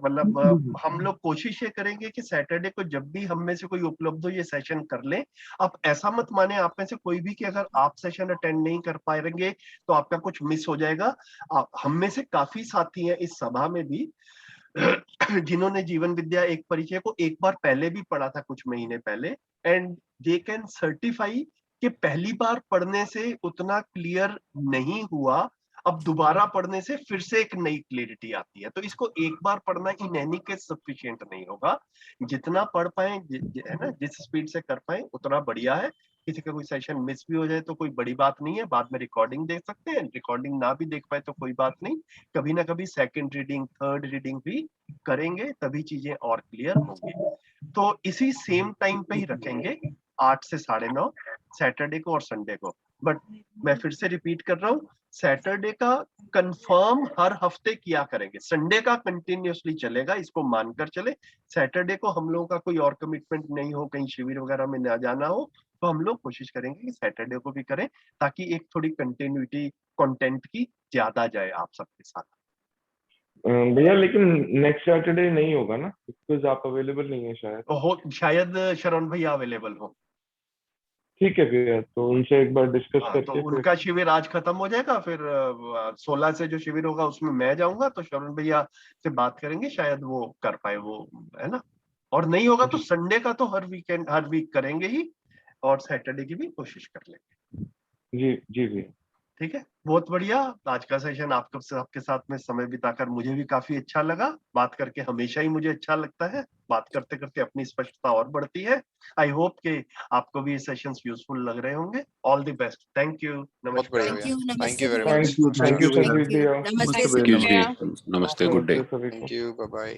मतलब हम लोग कोशिश ये करेंगे कि सैटरडे को जब भी हम में से कोई उपलब्ध हो ये सेशन कर लें। आप ऐसा मत माने आप में से कोई भी कि अगर आप सेशन अटेंड नहीं कर पाएंगे तो आपका कुछ मिस हो जाएगा। हम में से काफी साथी हैं इस सभा में भी जिन्होंने जीवन विद्या एक परिचय को एक बार पहले भी पढ़ा था, कुछ महीने पहले, एंड दे कैन सर्टिफाई कि पहली बार पढ़ने से उतना क्लियर नहीं हुआ, अब दोबारा पढ़ने से फिर से एक नई क्लियरिटी आती है। तो इसको एक बार पढ़ना इन एनी केस सफिशिएंट नहीं होगा। जितना पढ़ पाए है ना, जिस स्पीड से कर पाए उतना बढ़िया है। किसी का कोई सेशन मिस भी हो जाए तो कोई बड़ी बात नहीं है, बाद में रिकॉर्डिंग देख सकते हैं। रिकॉर्डिंग ना भी देख पाए तो कोई बात नहीं, कभी ना कभी सेकंड रीडिंग थर्ड रीडिंग भी करेंगे, तभी चीजें और क्लियर होंगी। तो इसी सेम टाइम पे ही रखेंगे 8 से 9:30 सैटरडे को और संडे को। बट मैं फिर से रिपीट कर रहा हूँ, सैटरडे का कंफर्म हर हफ्ते किया करेंगे, संडे का कंटिन्यूअसली चलेगा, इसको मानकर चले। सैटरडे को हम लोगों का कोई और कमिटमेंट नहीं हो, कहीं शिविर वगैरह में ना जाना हो, तो हम लोग कोशिश करेंगे कि सैटरडे को भी करें, ताकि एक थोड़ी कंटिन्यूटी कंटेंट की ज्यादा जाए आप सबके साथ। भैया लेकिन नेक्स्ट सैटरडे नहीं होगा ना, बिकॉज आप अवेलेबल नहीं है शायद। हो शायद शरण भैया अवेलेबल हो। ठीक है भैया, तो उनसे एक बार डिस्कस तो करके उनका शिविर आज खत्म हो जाएगा, फिर 16 से जो शिविर होगा उसमें मैं जाऊंगा, तो शरण भैया से बात करेंगे, शायद वो कर पाए, वो है ना। और नहीं होगा तो संडे का तो हर वीक करेंगे ही, और सैटरडे की भी कोशिश कर लेंगे। जी जी भैया। ठीक है, बहुत बढ़िया। आज का सेशन आपके साथ में समय बिताकर मुझे भी काफी अच्छा लगा। बात करके हमेशा ही मुझे अच्छा लगता है, बात करते करते अपनी स्पष्टता और बढ़ती है। आई होप कि आपको भी ये सेशंस यूजफुल लग रहे होंगे। All the best, thank you, बहुत बढ़िया नमस्कार। भैया, thank you very thank much. You Sandeep भैया। नमस्ते जी, नमस्ते, गुड नमस्ते सभी को। Thank you, bye bye.